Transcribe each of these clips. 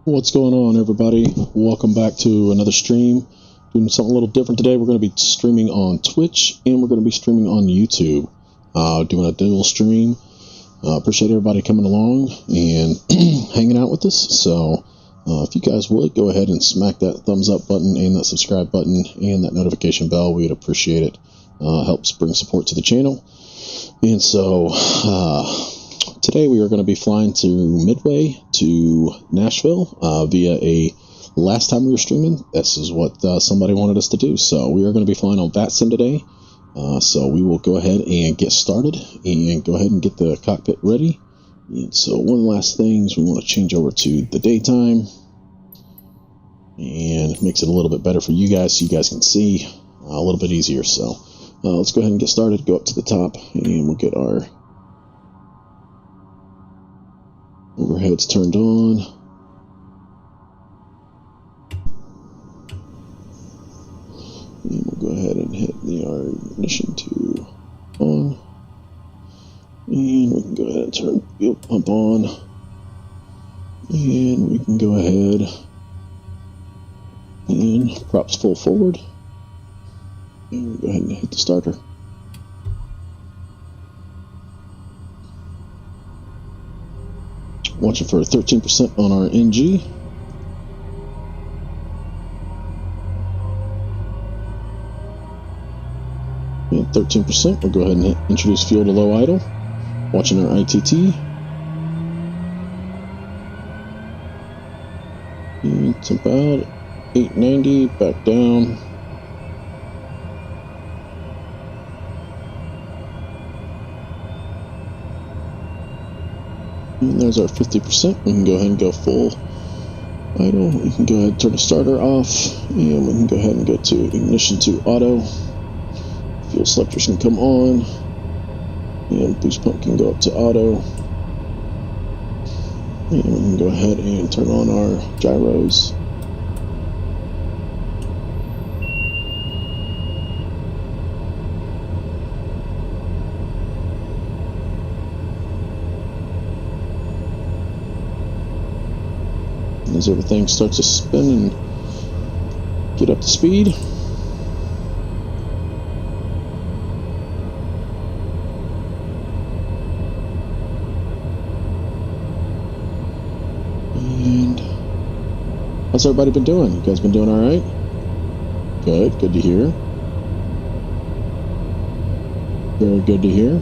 What's going on, everybody? Welcome back to another stream. Doing something a little different today. We're going to be streaming on Twitch and we're going to be streaming on YouTube. Doing a dual stream. Appreciate everybody coming along and hanging out with us. So if you guys would, go ahead and smack that thumbs up button and that subscribe button and that notification bell. We'd appreciate it. Helps bring support to the channel. And so today we are going to be flying to Midway to Nashville via a last time we were streaming. This is what somebody wanted us to do. So we are going to be flying on VATSIM today. So we will go ahead and get started and go ahead and get the cockpit ready. And so one of the last things, we want to change over to the daytime. And it makes it a little bit better for you guys so you guys can see a little bit easier. So let's go ahead and get started. Go up to the top and we'll get our overheads turned on. And we'll go ahead and hit our ignition to on. And we can go ahead and turn fuel pump on. And we can go ahead and props full forward. And we'll go ahead and hit the starter. Watching for 13% on our NG. And 13%. We'll go ahead and introduce fuel to low idle. Watching our ITT. And it's about 890. Back down. And there's our 50%. We can go ahead and go full idle. We can go ahead and turn the starter off. And we can go ahead and go to ignition to auto. Fuel selectors can come on. And boost pump can go up to auto. And we can go ahead and turn on our gyros. As everything starts to spin and get up to speed. And how's everybody been doing? You guys been doing all right? Good to hear. Very good to hear.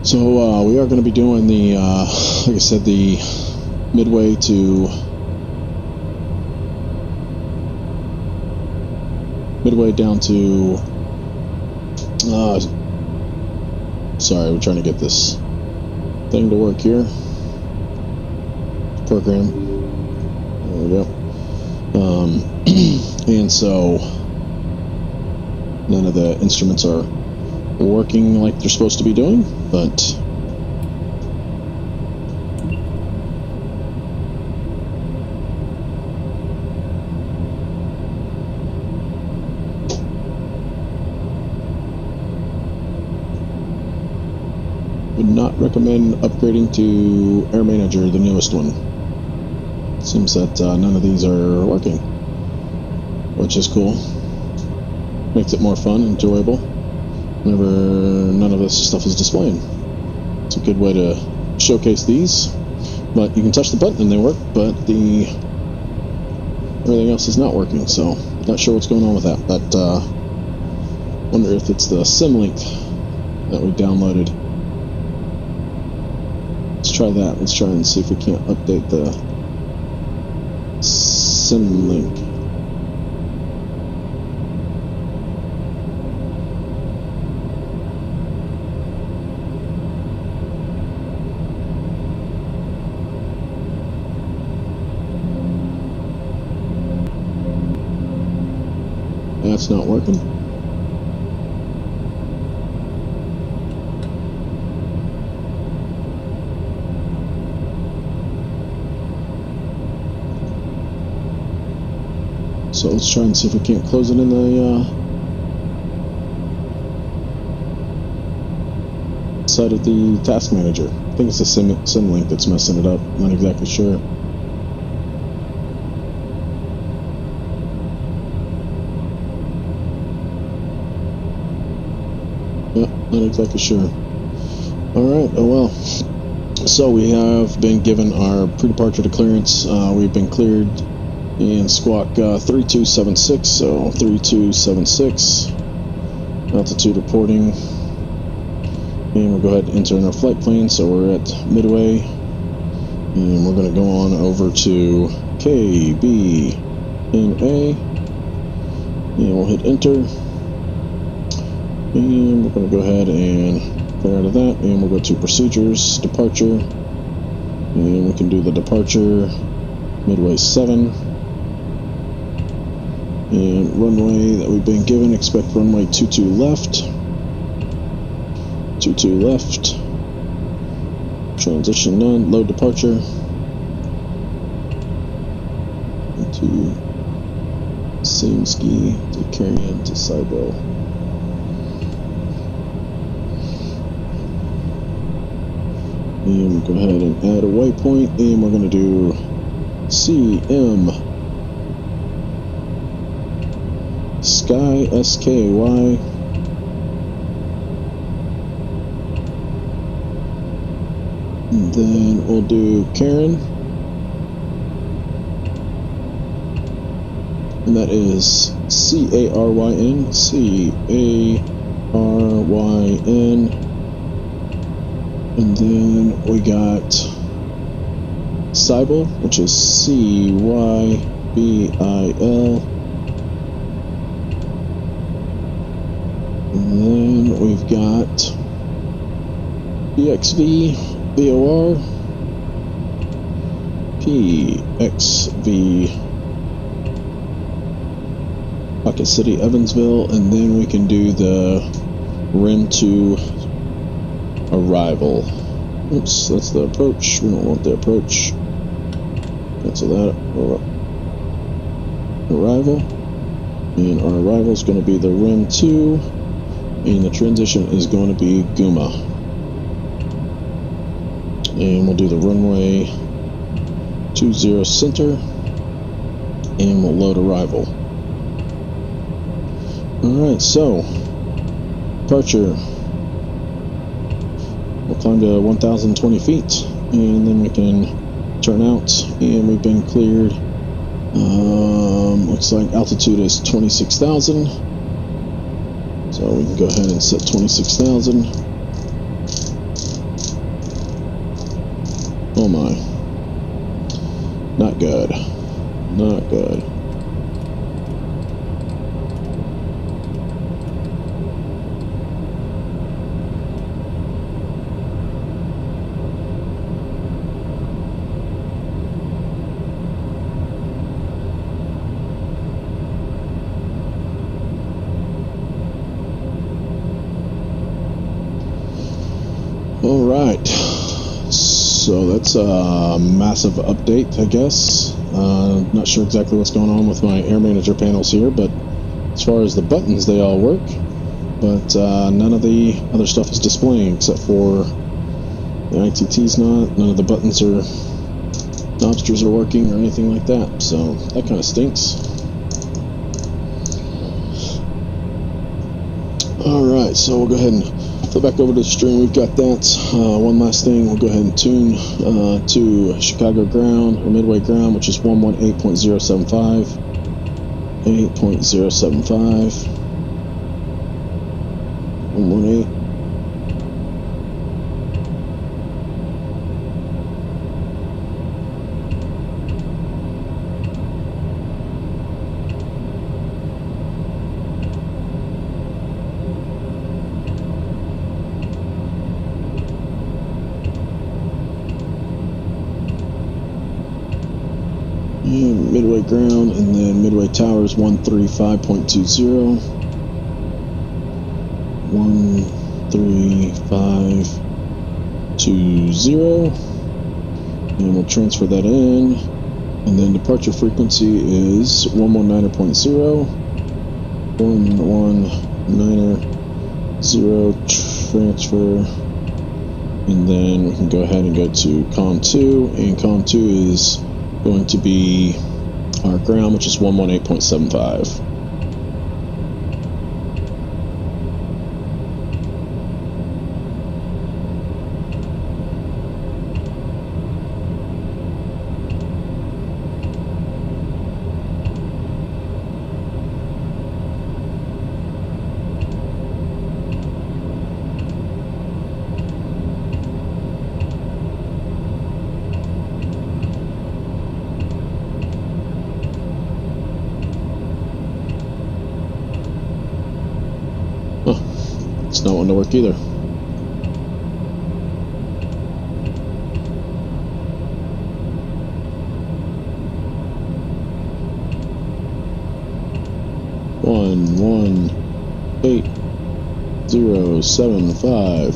So we are going to be doing the, like I said, the Midway down to, sorry, we're trying to get this thing to work here. Program. There we go. And so none of the instruments are working like they're supposed to be doing, but would not recommend upgrading to Air Manager, the newest one. Seems that none of these are working, which is cool. Makes it more fun, enjoyable. Whenever none of this stuff is displaying. It's a good way to showcase these. But you can touch the button and they work, but everything else is not working, so not sure what's going on with that. But wonder if it's the SIM-Link that we downloaded. Let's try that. Let's try and see if we can't update the SIM-Link. That's not working. So let's try and see if we can't close it in the side of the task manager. I think it's the sim link that's messing it up. I'm not exactly sure. Yeah, not exactly sure. Alright, oh well. So we have been given our pre-departure to clearance. We've been cleared in squawk 3276, so 3276. Altitude reporting. And we'll go ahead and enter in our flight plan. So we're at Midway. And we're going to go on over to KBMA. And we'll hit enter. And we're going to go ahead and clear out of that. And we'll go to procedures, departure. And we can do the departure, Midway 7. And runway that we've been given, expect runway 22 left. 22 left. Transition done. Load departure. Into Samsky to Carrion to Cybro. And we'll go ahead and add a waypoint, and we're going to do CM Sky SKY. And then we'll do Karen. And that is CARYN. CARYN. And then we got Cybil, which is CYBIL. And then we've got PXV VOR, PXV Pocket City Evansville, and then we can do the RIM to arrival. Oops, that's the approach. We don't want the approach. Cancel that. Arrival. And our arrival is going to be the RIM 2. And the transition is going to be Guma. And we'll do the runway 20 center. And we'll load arrival. Alright, so departure. We'll climb to 1,020 feet, and then we can turn out, and we've been cleared. Looks like altitude is 26,000, so we can go ahead and set 26,000. Oh my, not good, not good. Alright, so that's a massive update, I guess. Not sure exactly what's going on with my Air Manager panels here, but as far as the buttons, they all work. But none of the other stuff is displaying, except for the ITT's not. None of the buttons or Knobsters are working or anything like that, so that kind of stinks. Alright, so we'll go ahead and flip back over to the stream. We've got that. One last thing, we'll go ahead and tune to Chicago ground, or Midway ground, which is 118.075. 8.075. 118. Midway ground, and then Midway towers 135.20. 13520, and we'll transfer that in, and then departure frequency is 119.0. 119.0 transfer And then we can go ahead and go to COM 2, and COM 2 is going to be our ground, which is 118.75. It's not wanting to work either. One, 8, 0, 7, 5.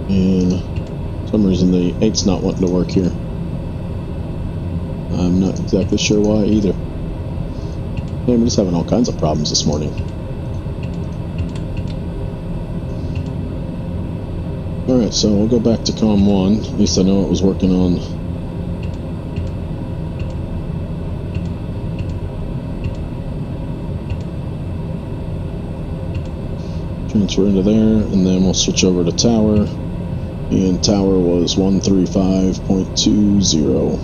And for some reason the 8's not wanting to work here. I'm not exactly sure why either. Hey, we're just having all kinds of problems this morning. Alright, so we'll go back to COM 1. At least I know it was working on. Transfer into there, and then we'll switch over to tower. And tower was 135.20.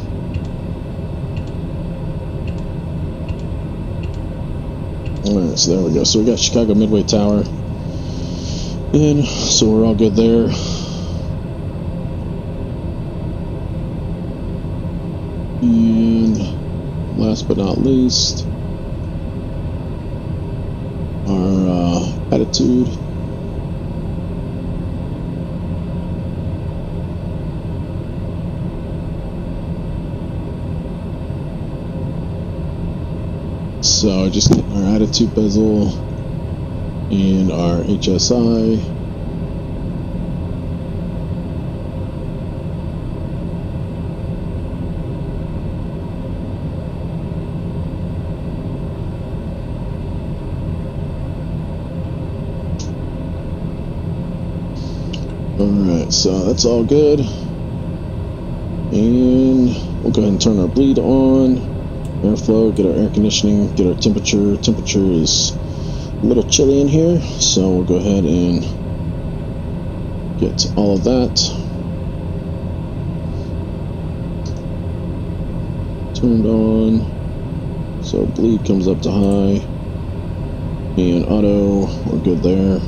Alright, so there we go. So we got Chicago Midway Tower. And so we're all good there. And last but not least, our attitude. So just getting our attitude bezel and our HSI. Alright, so that's all good. And we'll go ahead and turn our bleed on. Airflow, get our air conditioning, get our temperature. Temperature is a little chilly in here, so we'll go ahead and get all of that turned on. So bleed comes up to high, and auto, we're good there.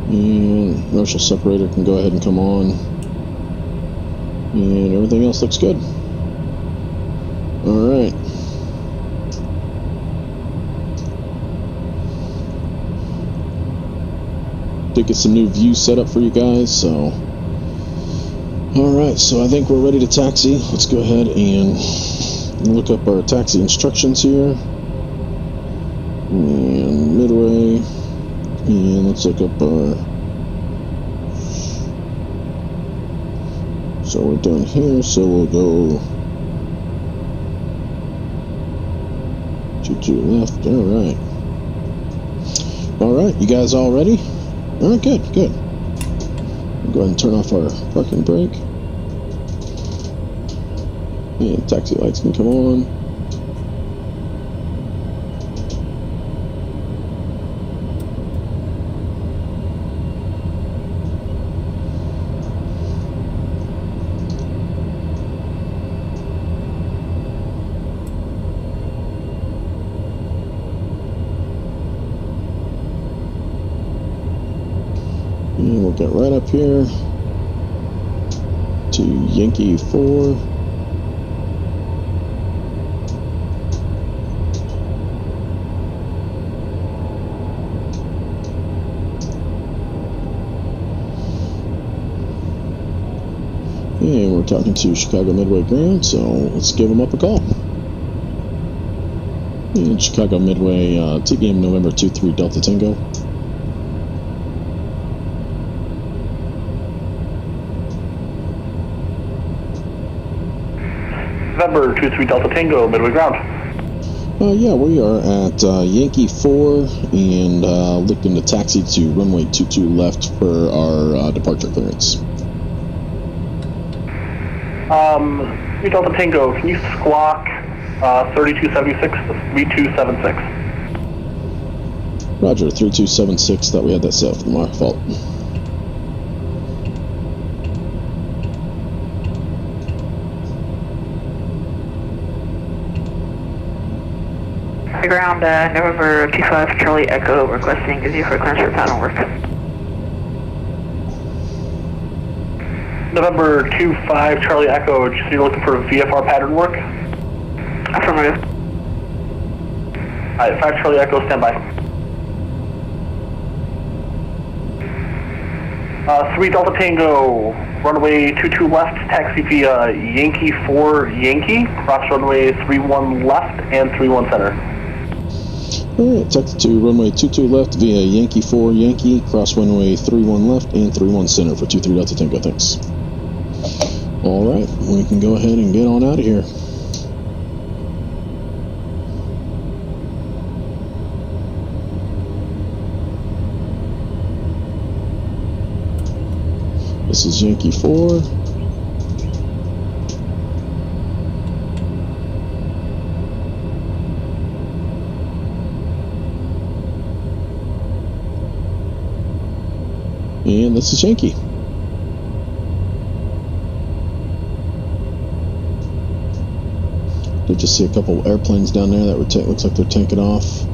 And inertial separator can go ahead and come on. And everything else looks good. Alright. Did get some new views set up for you guys, so. Alright, so I think we're ready to taxi. Let's go ahead and look up our taxi instructions here. And midway. And let's look up our. So we're done here, so we'll go 22 left. Alright. Alright, you guys all ready? Alright, good. We'll go ahead and turn off our parking brake. And taxi lights can come on. And we'll get right up here to Yankee 4. And we're talking to Chicago Midway Ground, so let's give them up a call. And Chicago Midway, TBM November 23 Delta Tango. November 23 Delta Tango, Midway Ground. Yeah, we are at Yankee 4 and looking to taxi to runway 22 left for our departure clearance. 3 Delta Tango, can you squawk 3276 to 3276? Roger, 3276, thought we had that set from our fault. Ground November 25 Charlie Echo requesting give you for clearance for panel work. November 25 Charlie Echo, so you're looking for VFR pattern work? Affirmative. Alright, 5 Charlie Echo, stand by. 3 Delta Tango, runway 22 left, taxi via Yankee 4 Yankee, cross runway 31 left and 31 center. Alright, taxi to runway 22 left via Yankee 4 Yankee, cross runway 31 left and 31 center for 23 Delta Tango, thanks. Alright, we can go ahead and get on out of here. This is Yankee 4. And this is Yankee. Did just see a couple airplanes down there that were looks like they're taking off. A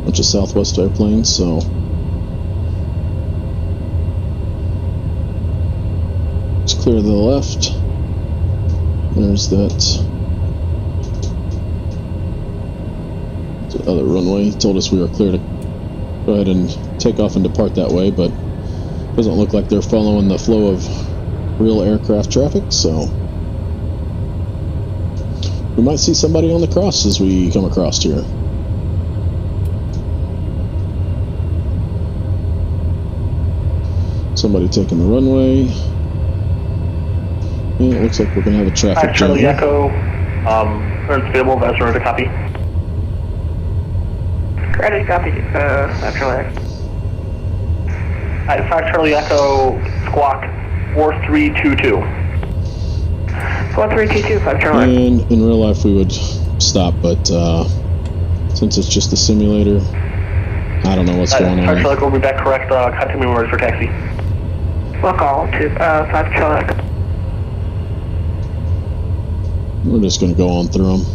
bunch of Southwest airplanes, so it's clear to the left. There's that other runway. He told us we were clear to go ahead and take off and depart that way, but doesn't look like they're following the flow of real aircraft traffic, so we might see somebody on the cross as we come across here. Somebody taking the runway. Yeah, it looks like we're going to have a traffic jam. Charlie Echo, clearance available, that's ready to copy. Ready to copy, 5 Charlie Echo. Alright, 5 Charlie Echo, squawk 4322. 4322, 5 Charlie. And in real life we would stop, but since it's just a simulator, I don't know what's going on. 5 Charlie Echo will be back correct, contact me orders for taxi. We'll call to 5 Charlie Echo. We're just going to go on through them.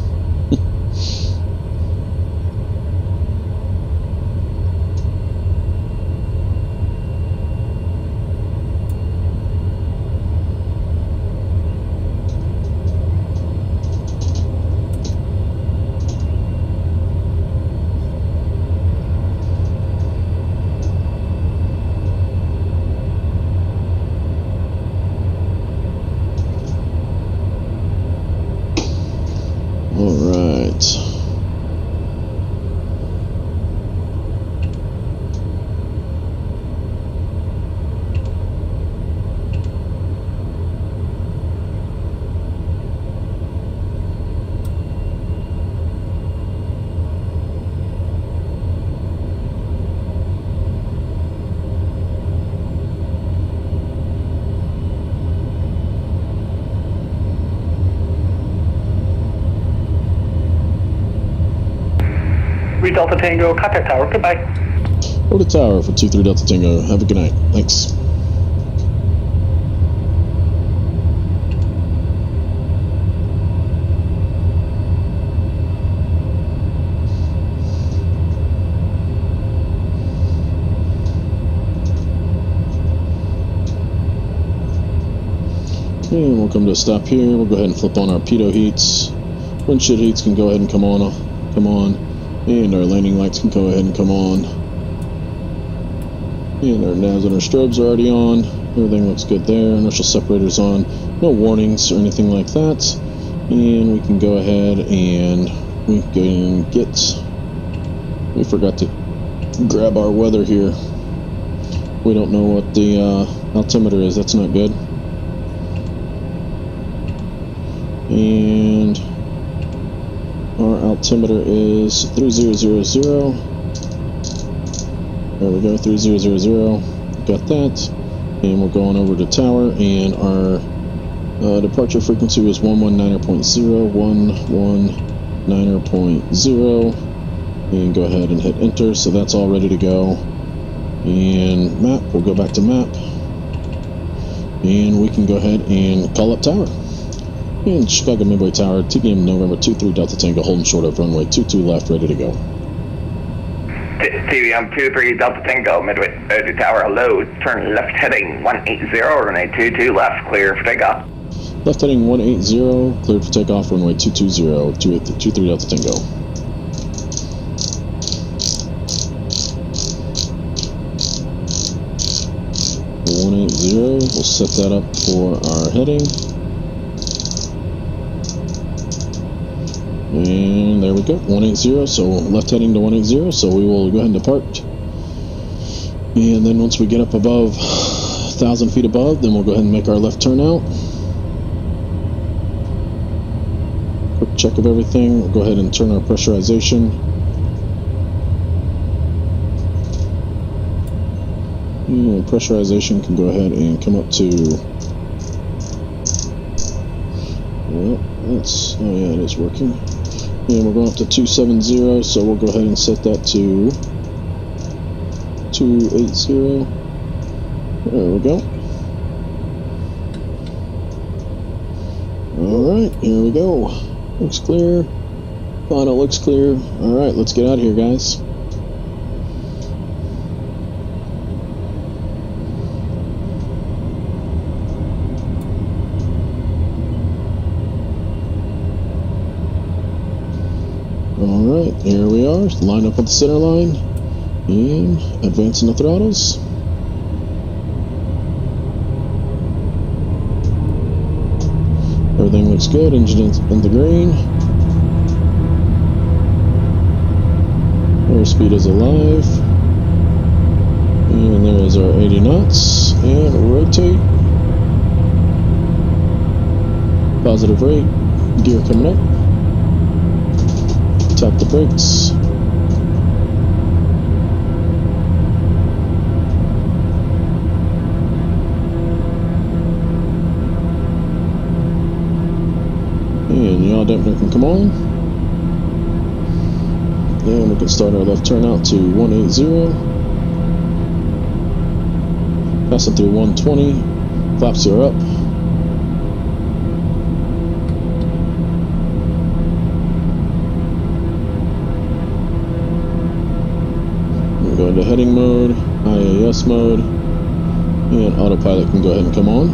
Delta Tango, contact tower, goodbye. Go to tower for 23 Delta Tango. Have a good night. Thanks. And we'll come to a stop here. We'll go ahead and flip on our pitot heats. Windshield heats can go ahead and come on. And our landing lights can go ahead and come on. And our navs and our strobes are already on. Everything looks good there. Inertial separator's on. No warnings or anything like that. And we can go ahead and we can get... We forgot to grab our weather here. We don't know what the altimeter is. That's not good. And Our altimeter is 3000. There we go, 3000. Got that. And we're going over to tower, and our departure frequency was 119.0, 119.0. And go ahead and hit enter. So that's all ready to go. And map, we'll go back to map. And we can go ahead and call up tower. And Chicago Midway Tower, TBM November 23 Delta Tango, holding short of runway 22 left, ready to go. TBM 23 Delta Tango, Midway Tower, hello. Turn left heading 180, runway 22 left, clear for takeoff. Left heading 180, cleared for takeoff, runway 220, 23 Delta Tango. We'll set that up for our heading. And there we go, 180, so left heading to 180, so we will go ahead and depart. And then once we get up above 1,000 feet above, then we'll go ahead and make our left turn out. Quick check of everything, we'll go ahead and turn our pressurization. And pressurization can go ahead and come up to, well, that's, oh yeah, it is working. And we're going up to 270, so we'll go ahead and set that to 280. There we go. Alright, here we go. Looks clear. Final looks clear. Alright, let's get out of here, guys. Alright, here we are, line up on the center line, and advancing the throttles. Everything looks good, engine in the green. Airspeed is alive. And there is our 80 knots, and rotate. Positive rate, gear coming up. Tap the brakes. And yaw dampener can come on. Then we can start our left turn out to 180. Passing through 120. Flaps are up. Go into heading mode, IAS mode, and autopilot can go ahead and come on.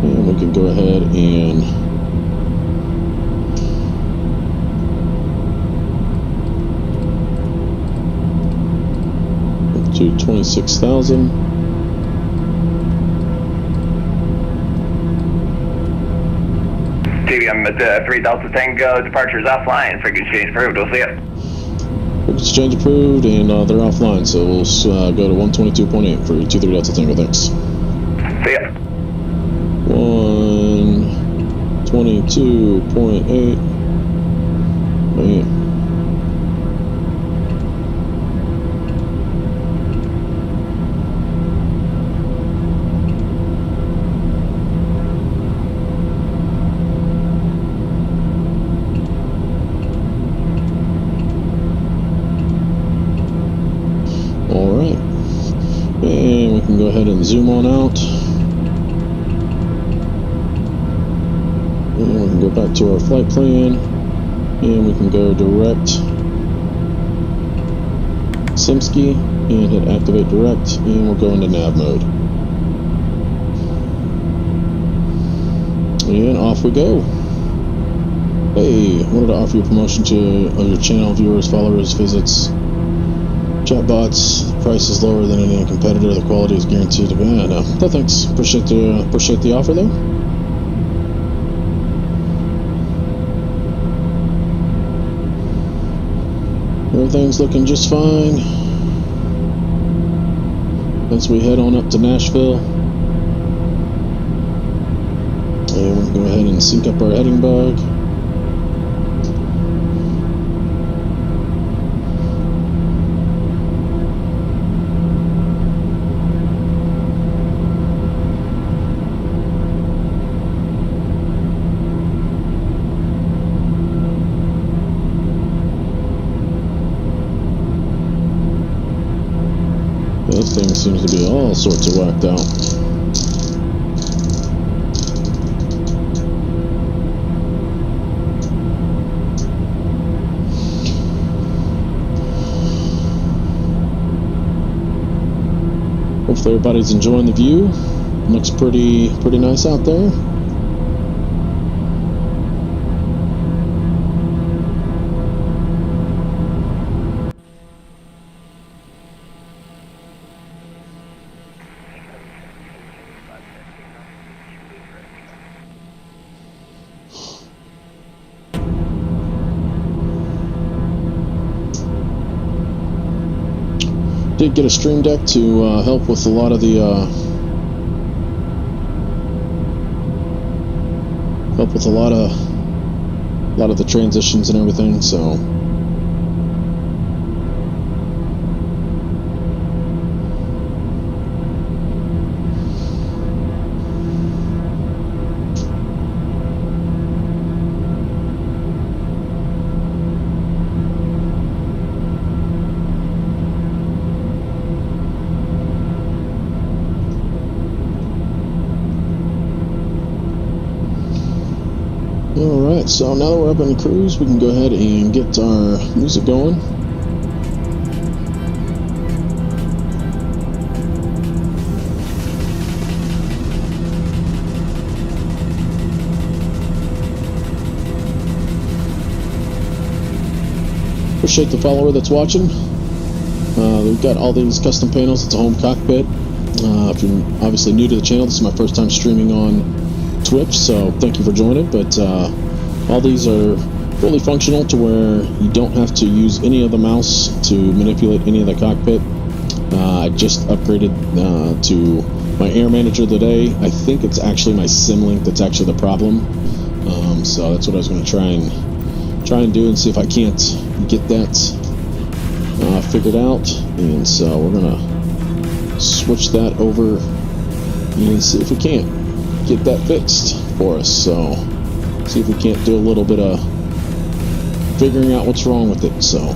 And we can go ahead and up to 26,000. TBM 3 Delta Tango, departures offline, frequency change approved, we'll see ya. Frequency change approved, and they're offline, so we'll go to 122.8 for 23 Delta Tango, thanks. See ya. 122.8. Man. Alright, and we can go ahead and zoom on out, and we can go back to our flight plan, and we can go direct SIMSKI and hit activate direct, and we'll go into nav mode, and off we go. Hey, wanted to offer you a promotion to your channel viewers, followers, visits, chatbots. Price is lower than any competitor. The quality is guaranteed to be. No thanks. Appreciate the offer though. Everything's looking just fine as we head on up to Nashville. and sync up our heading bug. This thing seems to be all sorts of whacked out. Hopefully everybody's enjoying the view. Looks pretty nice out there. Did get a stream deck to help with a lot of the transitions and everything. So alright, so now that we're up on the cruise, we can go ahead and get our music going. Appreciate the follower that's watching. We've got all these custom panels. It's a home cockpit. If you're obviously new to the channel, this is my first time streaming on Twitch, so thank you for joining. But all these are fully functional to where you don't have to use any of the mouse to manipulate any of the cockpit. I just upgraded to my air manager today. I think it's actually my SimLink that's actually the problem. So that's what I was going to try and do and see if I can't get that figured out. And so we're gonna switch that over and see if we can't get that fixed for us. So see if we can't do a little bit of figuring out what's wrong with it. So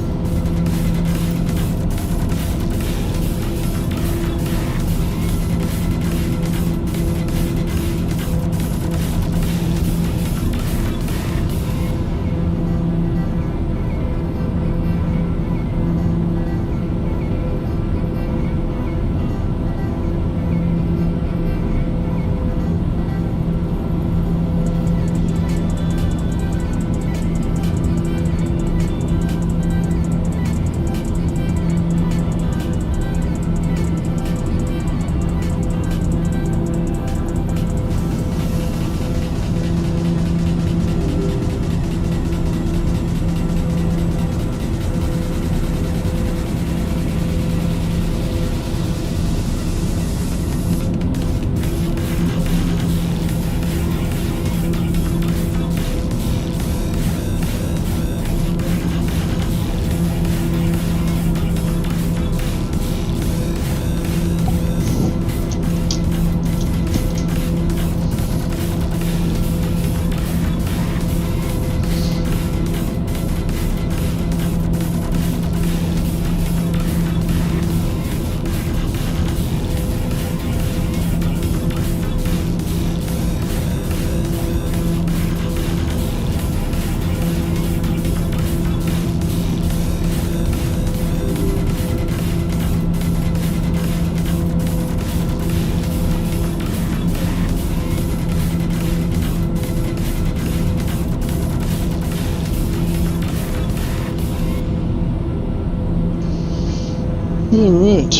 alright,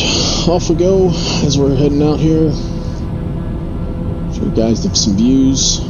off we go as we're heading out here. Show you guys some views.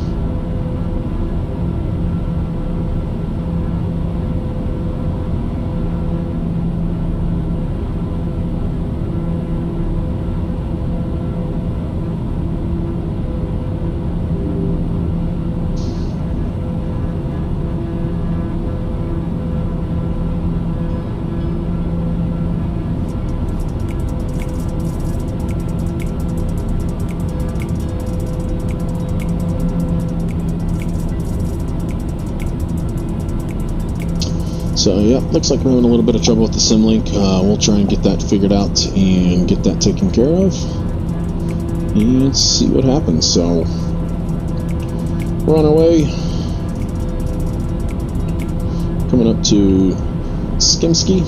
So yeah, looks like we're having a little bit of trouble with the Simlink. We'll try and get that figured out and get that taken care of and see what happens. So we're on our way, coming up to Skimsky.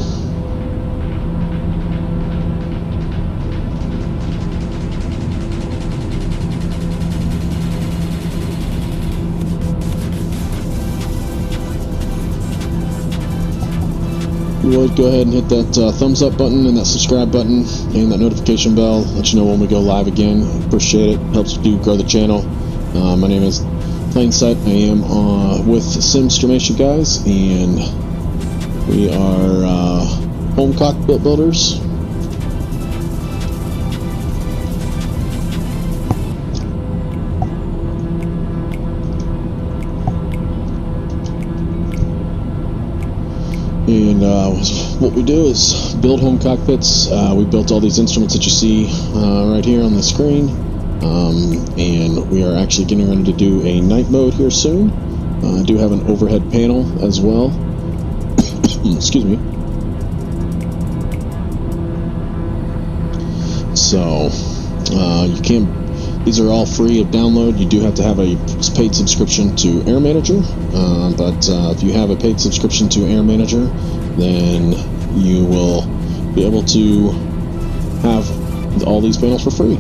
Would go ahead and hit that thumbs up button and that subscribe button and that notification bell, let you know when we go live again. Appreciate it, helps do grow the channel. My name is Plainsight. I am with SIMSTRUMENTATION guys, and we are home cockpit builders. And what we do is build home cockpits. We built all these instruments that you see right here on the screen, and we are actually getting ready to do a night mode here soon. I do have an overhead panel as well. Excuse me. So you can. These are all free of download. You do have to have a paid subscription to Air Manager, but if you have a paid subscription to Air Manager, then you will be able to have all these panels for free.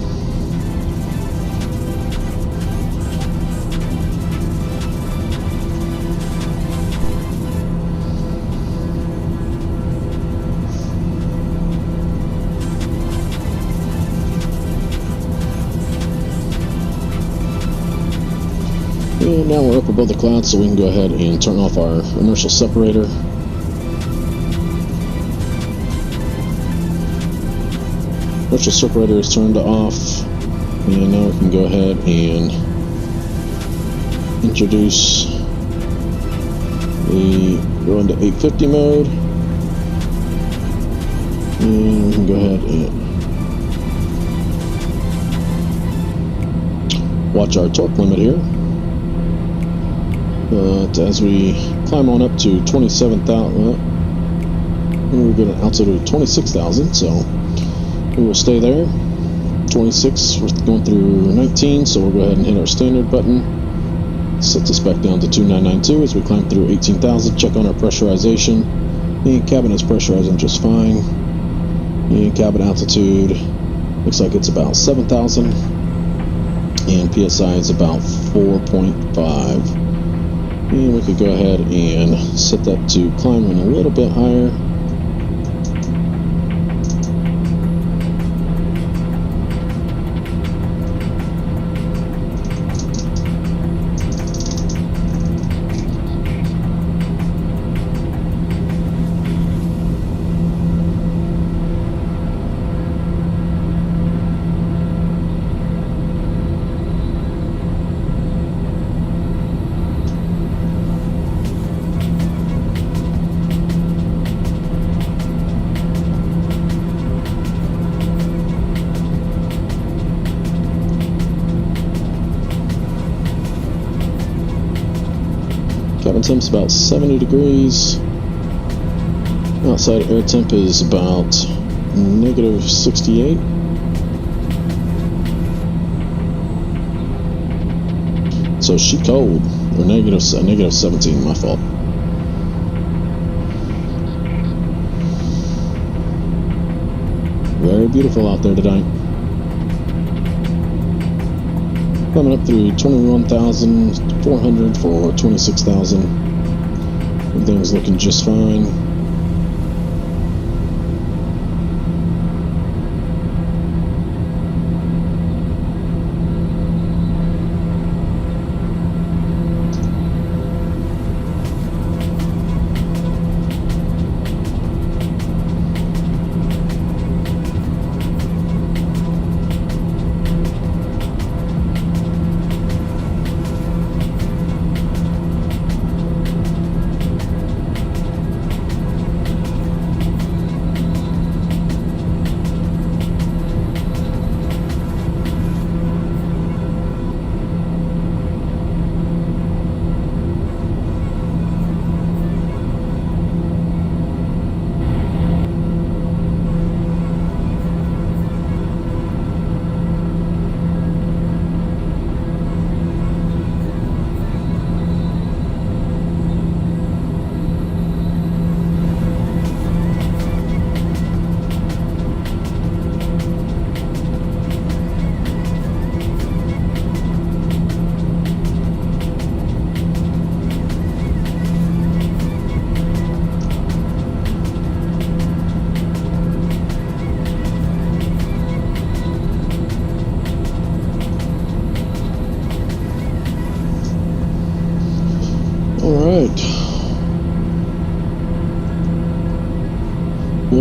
And now we're up above the clouds, so we can go ahead and turn off our inertial separator. Inertial separator is turned off, and now we can go ahead and introduce go into 850 mode, and we can go ahead and watch our torque limit here. But as we climb on up to 27,000, we get an altitude of 26,000, so we will stay there. 26, we're going through 19, so we'll go ahead and hit our standard button. Set this back down to 2992 as we climb through 18,000. Check on our pressurization. The cabin is pressurizing just fine. And cabin altitude looks like it's about 7,000, and PSI is about 4.5. And we could go ahead and set that to climbing a little bit higher. Cabin temp's about 70 degrees. Outside air temp is about negative 68. So she cold, or negative 17, my fault. Very beautiful out there tonight. Coming up through 21,400 for 26,000. Everything's looking just fine.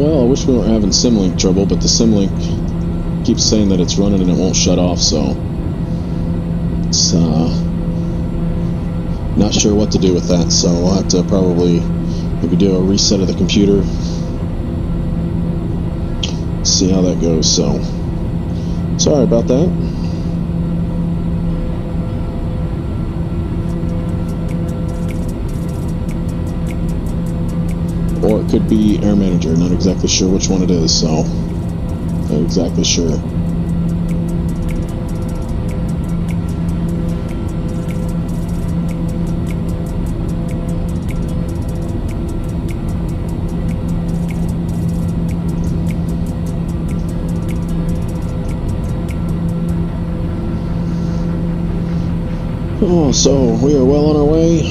well, I wish we weren't having Simlink trouble, but the Simlink keeps saying that it's running and it won't shut off, so it's not sure what to do with that. So we'll have to probably maybe do a reset of the computer, see how that goes. So sorry about that. Or it could be Air Manager, not exactly sure which one it is, so not exactly sure. Oh, so we are well on our way.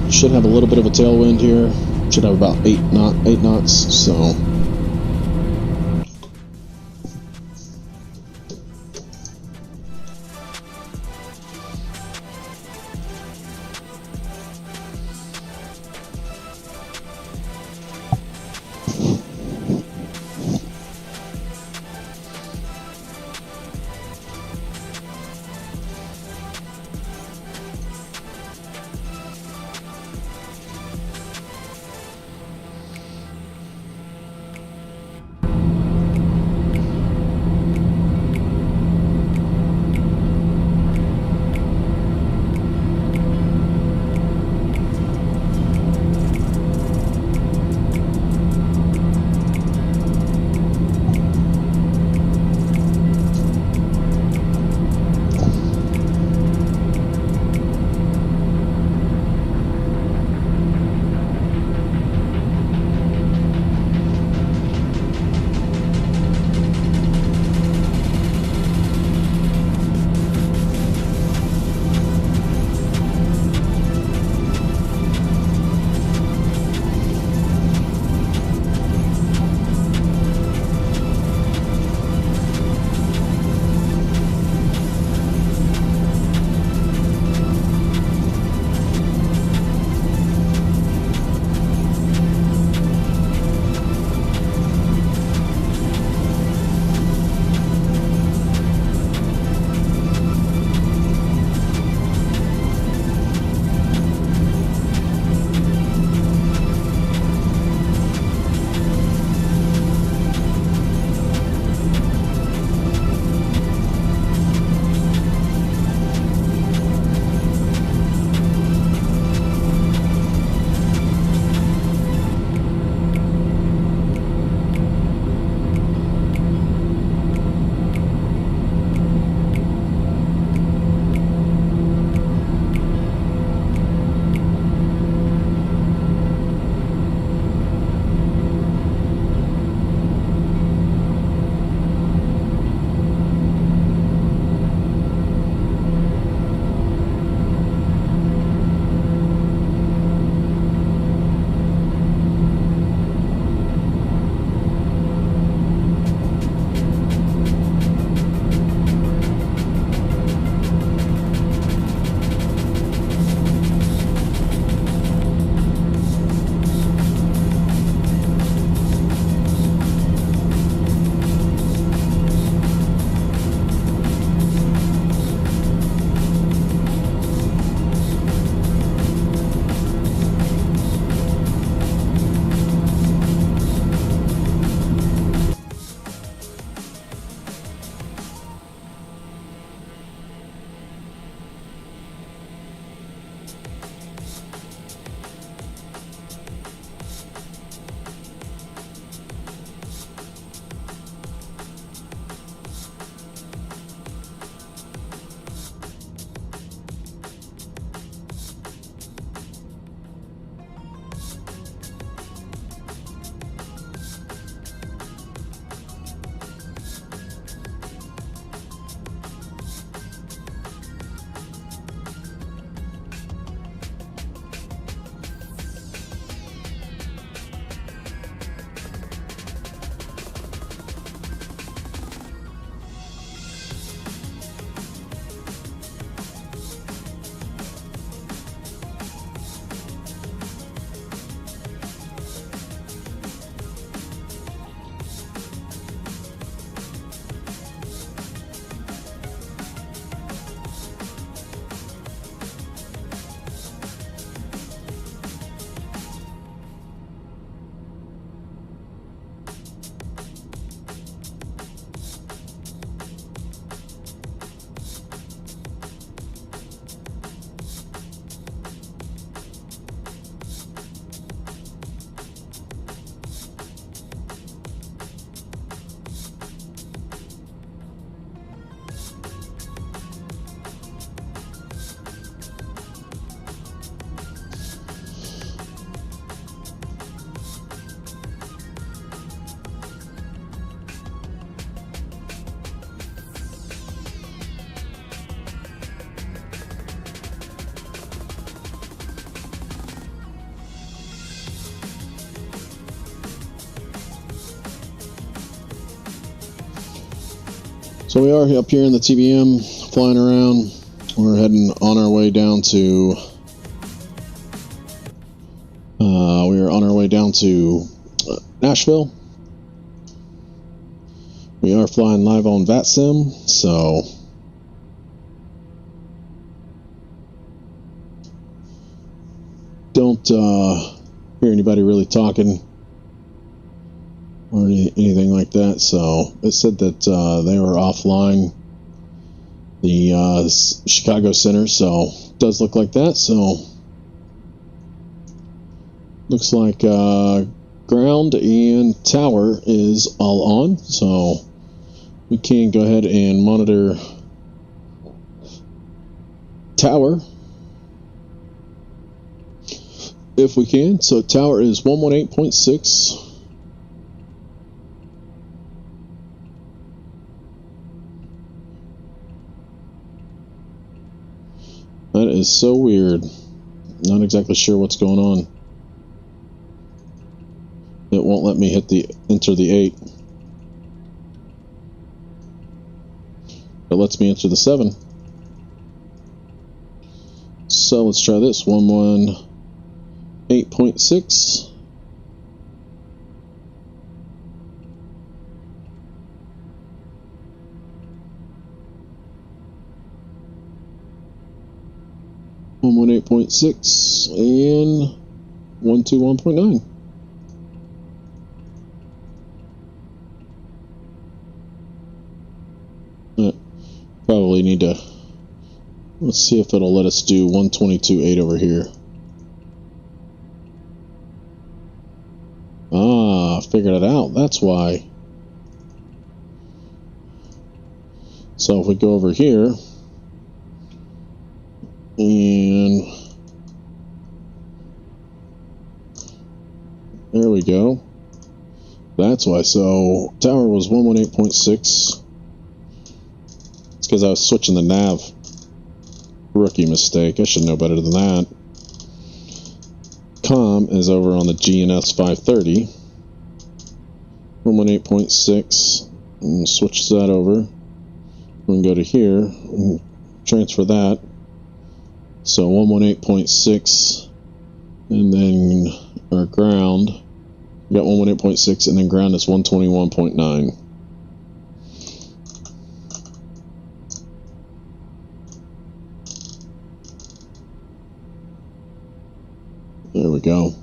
Should have a little bit of a tailwind here. Should have about 8 knots, so So we are up here in the TBM, flying around. We're heading on our way down to. We are on our way down to Nashville. We are flying live on VATSIM, so don't hear anybody really talking or anything like that. So it said that they were offline the Chicago Center, so it does look like that. So looks like ground and tower is all on, so we can go ahead and monitor tower if we can. So tower is 118.6. That is so weird. Not exactly sure what's going on. It won't let me enter the 8. It lets me enter the 7. So let's try this. 118.6. One 118.6 and 121.9. Probably need to, let's see if it'll let us do 122.8 over here. Ah, figured it out. That's why. So if we go over here and there we go. That's why. So tower was 118.6. Because I was switching the nav. Rookie mistake. I should know better than that. Com is over on the GNS 530. 118.6. And switch that over. We can go to here and transfer that. So 118.6. And then our ground. We got 118.6 and then ground is 121.9. There we go.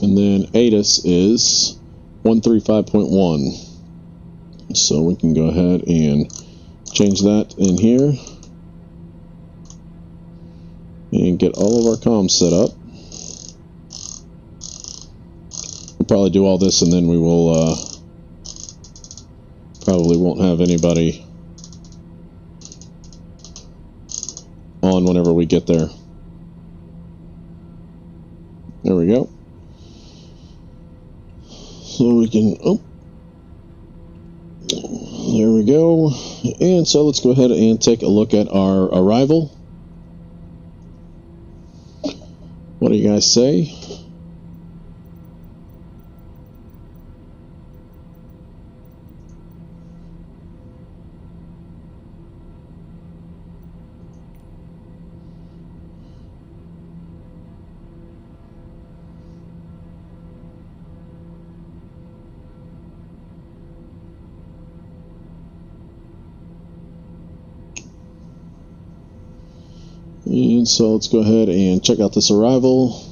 And then ATIS is 135.1. So we can go ahead and change that in here and get all of our comms set up. We'll probably do all this and then we will probably won't have anybody on whenever we get there. There we go. So we can, there we go. And so let's go ahead and take a look at our arrival. What do you guys say? And so let's go ahead and check out this arrival.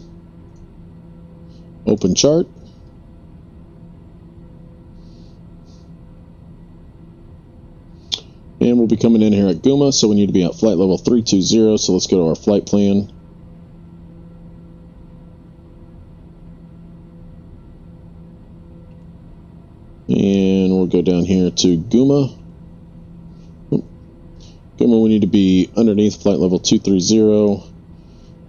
Open chart. And we'll be coming in here at Guma, so we need to be at flight level 320. So let's go to our flight plan. And we'll go down here to Guma. We need to be underneath flight level 230,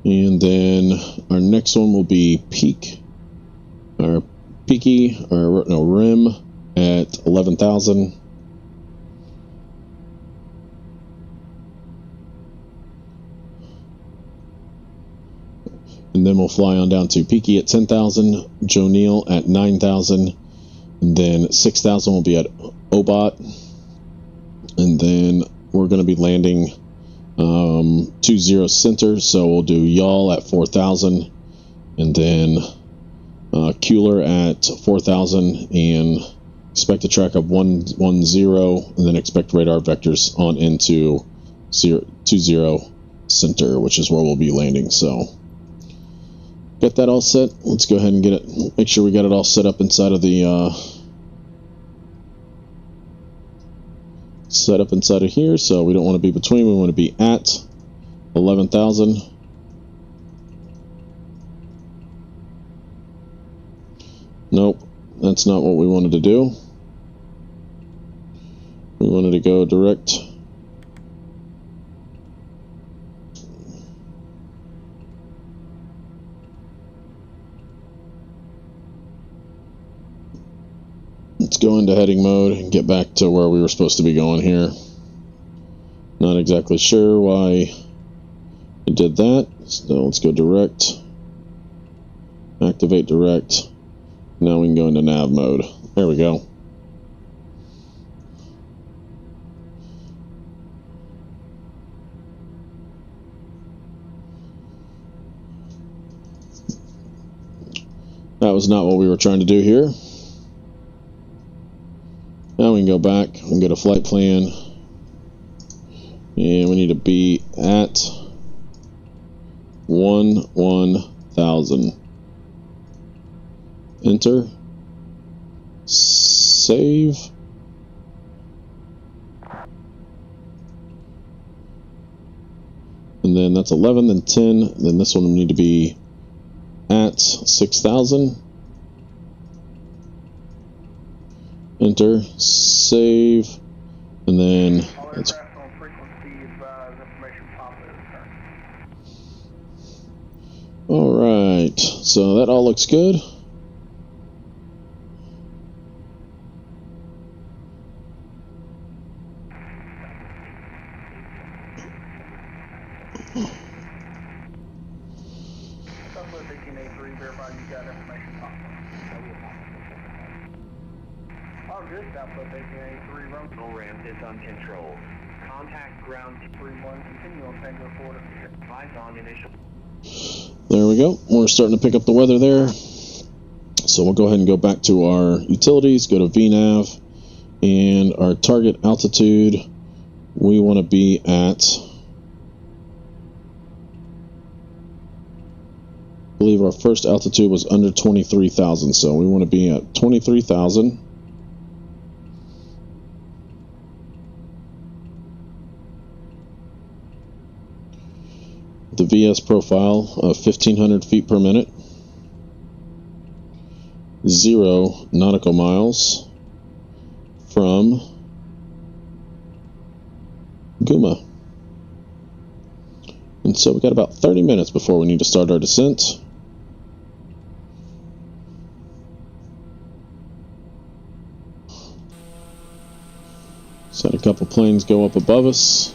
and then our next one will be rim at 11,000. And then we'll fly on down to Peaky at 10,000, Joe Neal at 9,000, and then 6,000 will be at Obot. And then we're going to be landing 20 center, so we'll do yaw at 4,000, and then cooler at 4,000, and expect a track of 110, and then expect radar vectors on into 20 center, which is where we'll be landing. So get that all set. Let's go ahead and get it, make sure we got it all set up inside of the here. So we don't want to be between, we want to be at 11,000. Nope, that's not what we wanted to do. We wanted to go direct. Let's go into heading mode and get back to where we were supposed to be going here. Not exactly sure why it did that. So let's go direct. Activate direct. Now we can go into nav mode. There we go. That was not what we were trying to do here. Now we can go back and get a flight plan. And we need to be at 11,000. Enter. Save. And then that's 11, then 10. Then this one will need to be at 6,000. Enter. Save. And then it's alright, so that all looks good. Ramp is uncontrolled. Contact ground 31. Continue on Tango 4. Advise on initial. There we go. We're starting to pick up the weather there. So we'll go ahead and go back to our utilities, go to VNAV, and our target altitude, we want to be at, I believe our first altitude was under 23,000, so we want to be at 23,000. The VS profile of 1,500 feet per minute, 0 nautical miles from Guma. And so we got about 30 minutes before we need to start our descent. Just had a couple planes go up above us.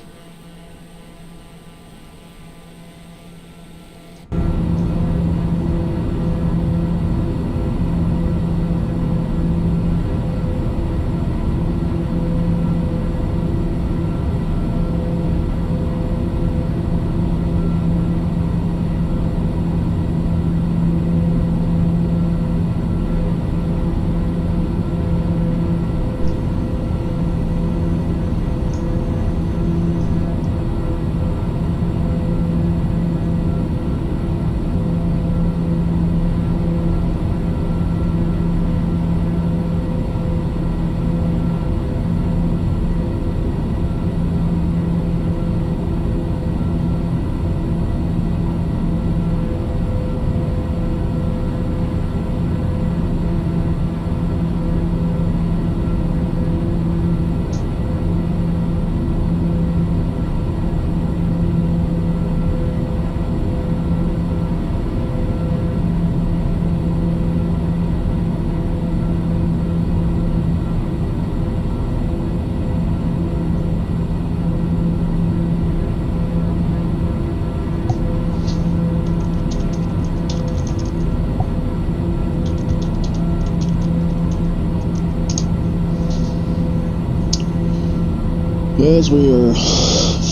as we are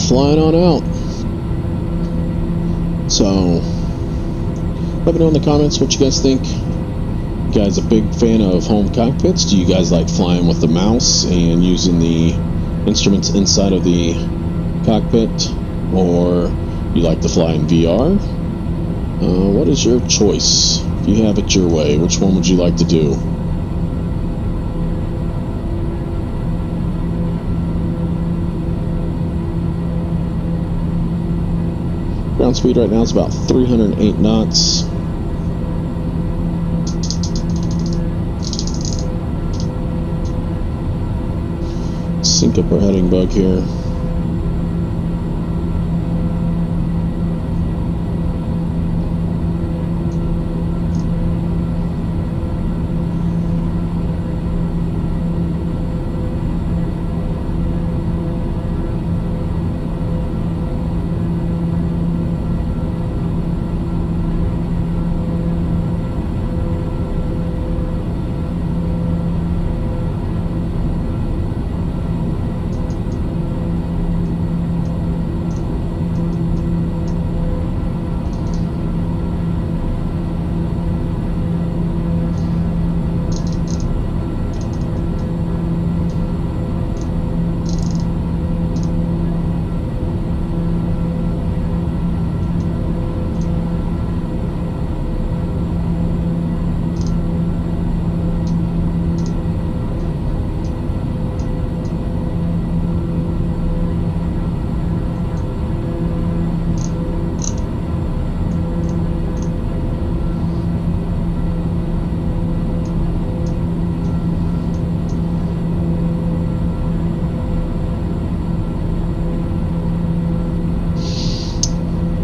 flying on out. So let me know in the comments what you guys think. You guys a big fan of home cockpits? Do you guys like flying with the mouse and using the instruments inside of the cockpit, or you like to fly in VR? What is your choice? If you have it your way, which one would you like to do? Ground speed right now is about 308 knots. Sync up our heading bug here.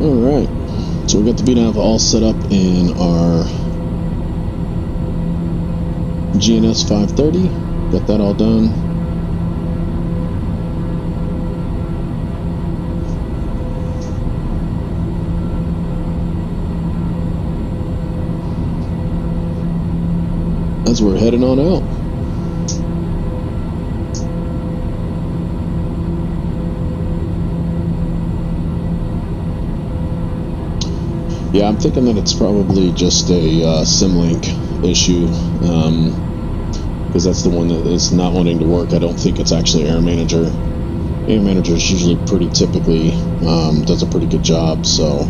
Alright, so we got the VNAV all set up in our GNS 530. Got that all done. As we're heading on out. Yeah, I'm thinking that it's probably just a Symlink issue, because that's the one that is not wanting to work. I don't think it's actually Air Manager. Air Manager is usually pretty typically does a pretty good job, so.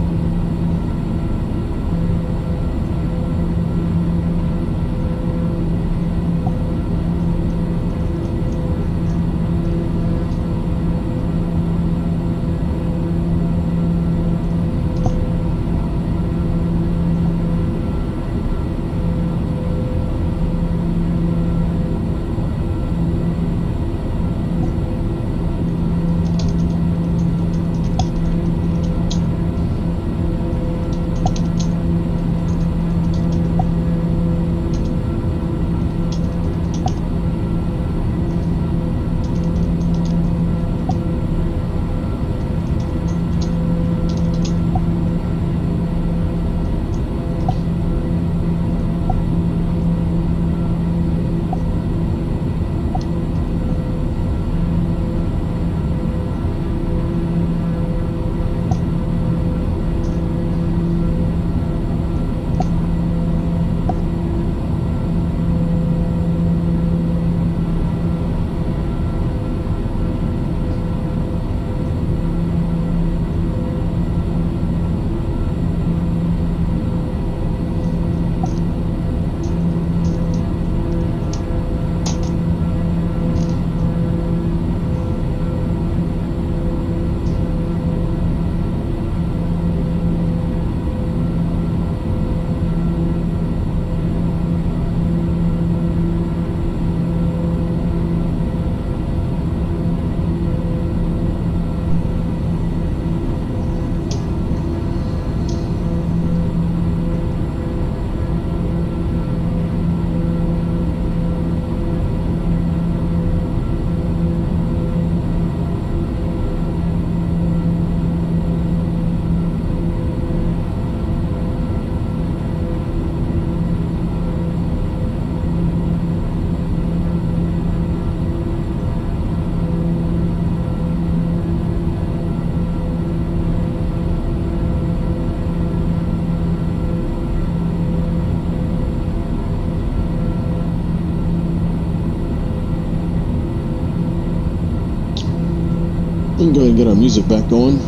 We can go ahead and get our music back going.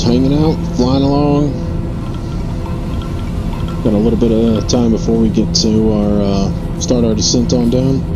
Hanging out, flying along. Got a little bit of time before we get to our start our descent on down.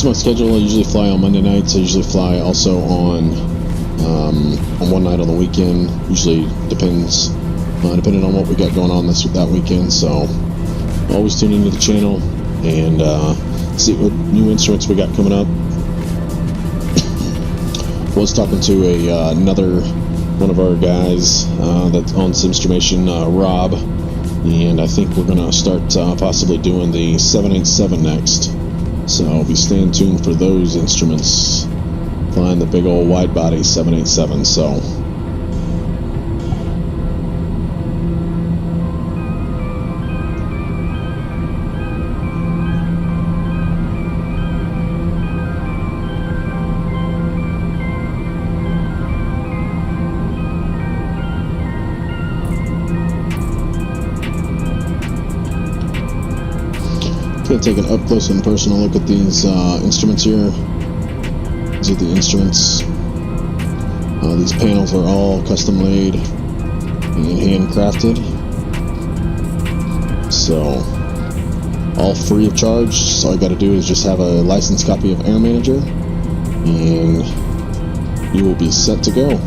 this is my schedule. I usually fly on Monday nights. I usually fly also on one night on the weekend. Usually depends, depending on what we got going on that weekend. So always tune into the channel and see what new instruments we got coming up. Was talking to another one of our guys that's on SIMSTRUMENTATION, Rob, and I think we're gonna start possibly doing the 787 next. So I'll be staying tuned for those instruments, flying the big old wide body 787. So take an up close and personal look at these instruments here. These are the instruments. These panels are all custom made and handcrafted, so all free of charge. So all you got to do is just have a licensed copy of Air Manager and you will be set to go.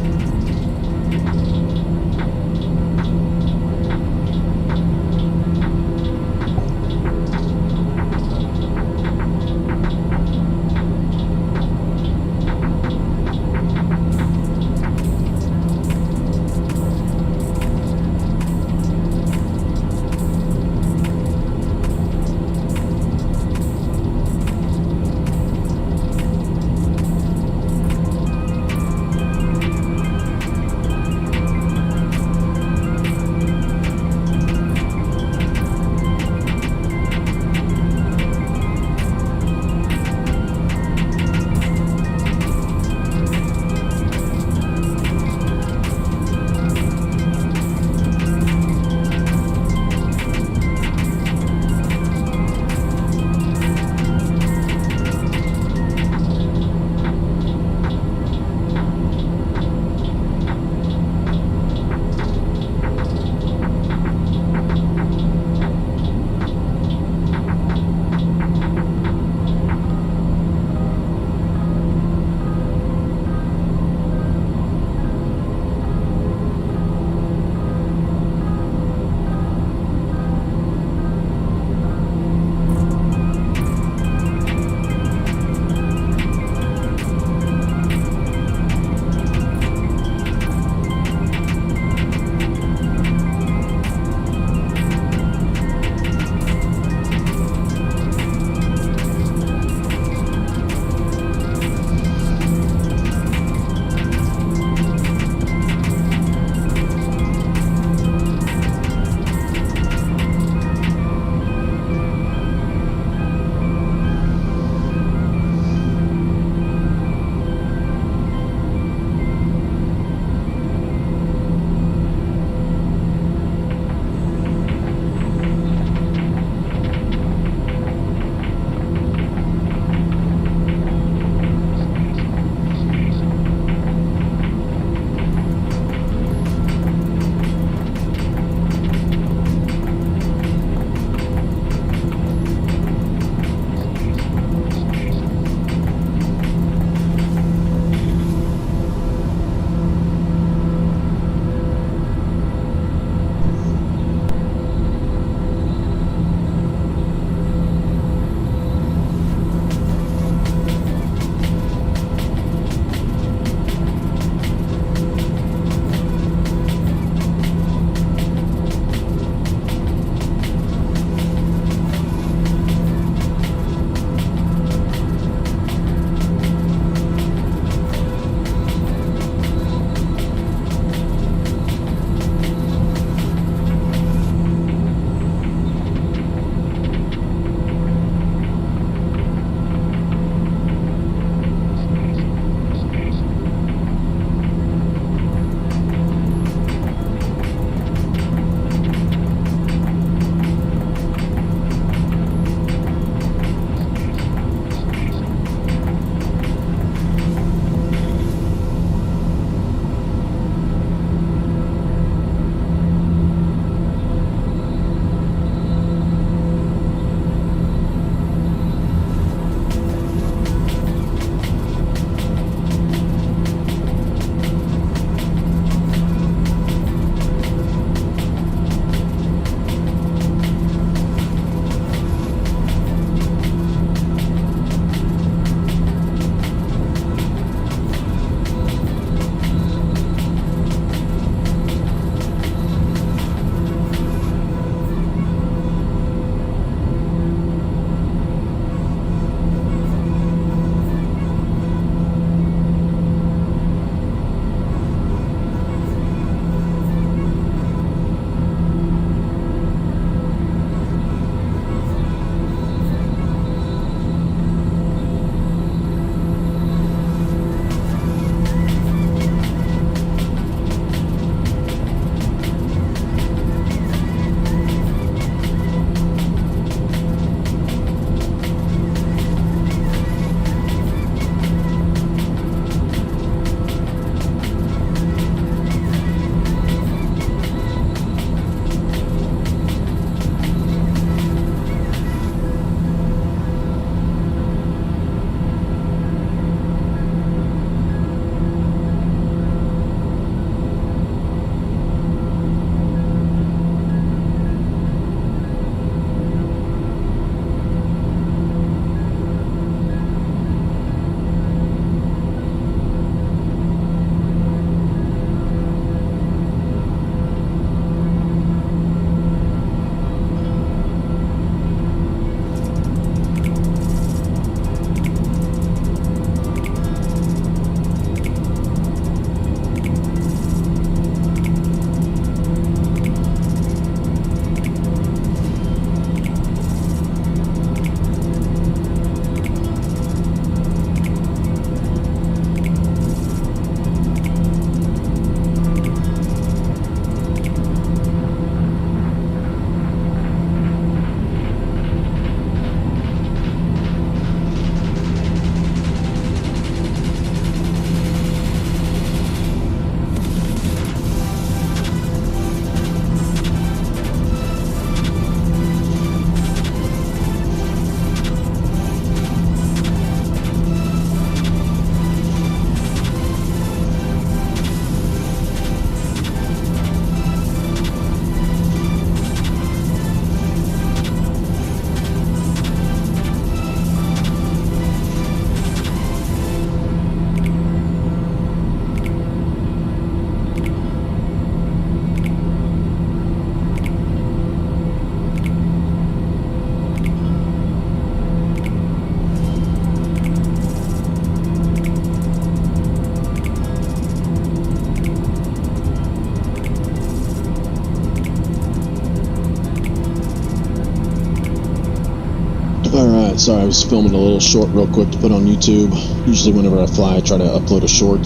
Sorry, I was filming a little short real quick to put on YouTube. Usually whenever I fly, I try to upload a short.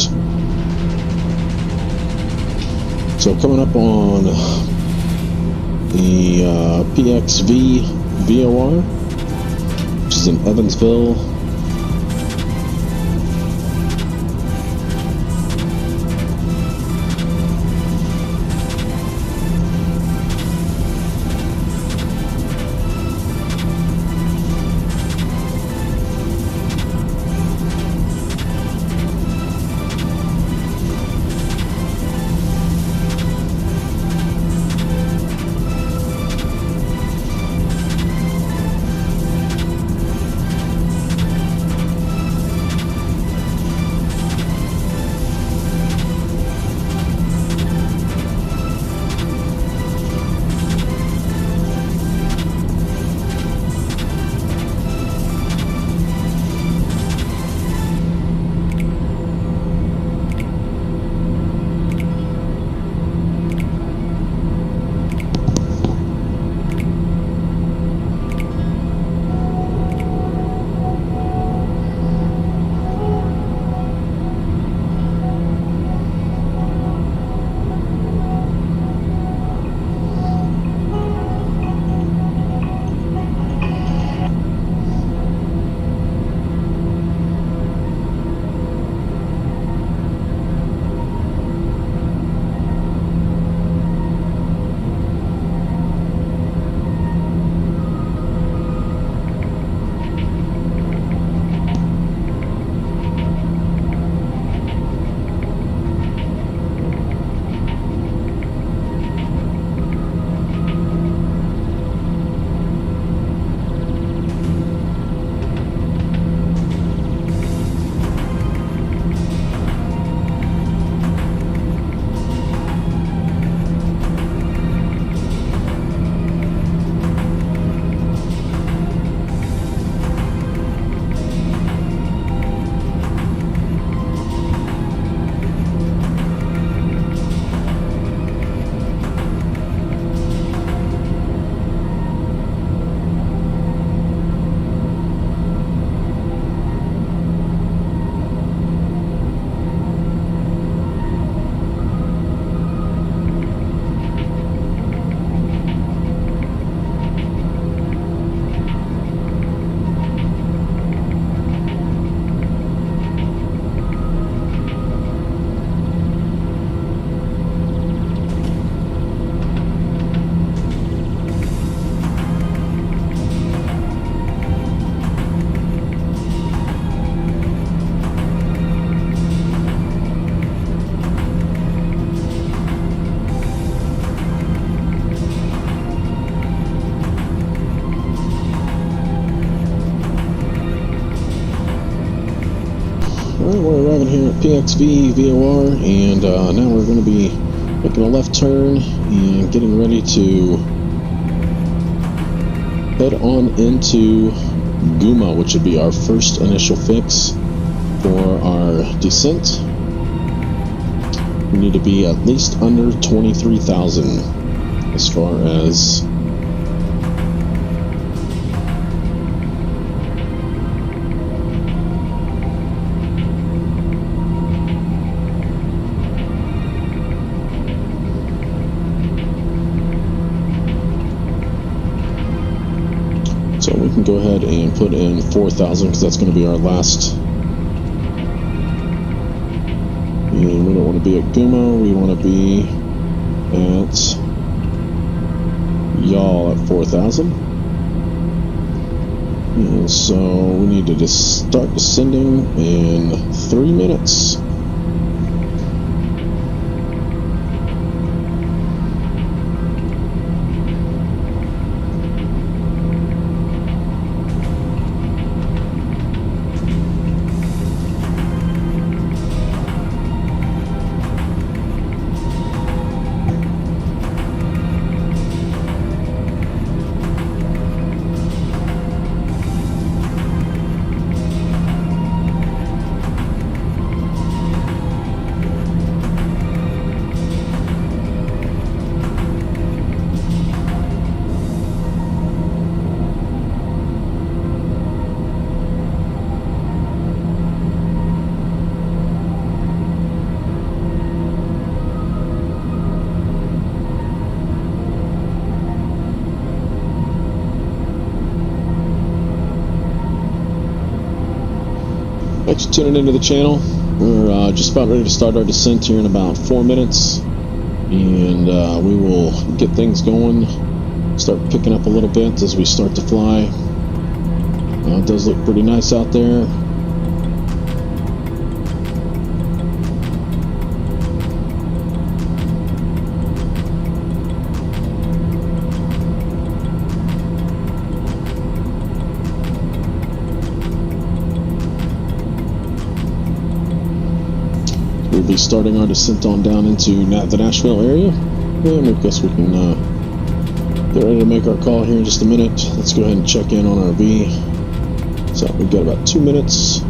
So coming up on the PXV VOR, which is in Evansville. Alright, we're arriving here at PXV VOR, and now we're going to be making a left turn and getting ready to head on into Guma, which would be our first initial fix for our descent. We need to be at least under 23,000 as far as so we can go ahead and put in 4,000 because that's going to be our last. And we don't want to be at Guma, we want to be at Y'all at 4,000. And so we need to just start descending in 3 minutes. Thanks for tuning into the channel. We're just about ready to start our descent here in about 4 minutes, and we will get things going, start picking up a little bit as we start to fly. It does look pretty nice out there. We'll be starting our descent on down into the Nashville area, and I guess we can get ready to make our call here in just a minute. Let's go ahead and check in on our V. So we've got about 2 minutes.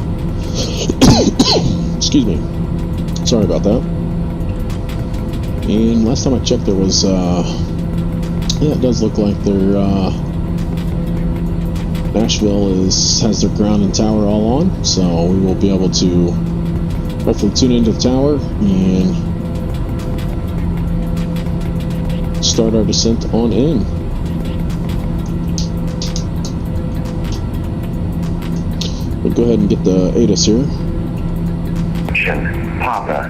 Excuse me. Sorry about that. And last time I checked, there was yeah, it does look like their Nashville has their ground and tower all on, so we will be able to hopefully tune into the tower and start our descent on in. We'll go ahead and get the ATIS here. Papa.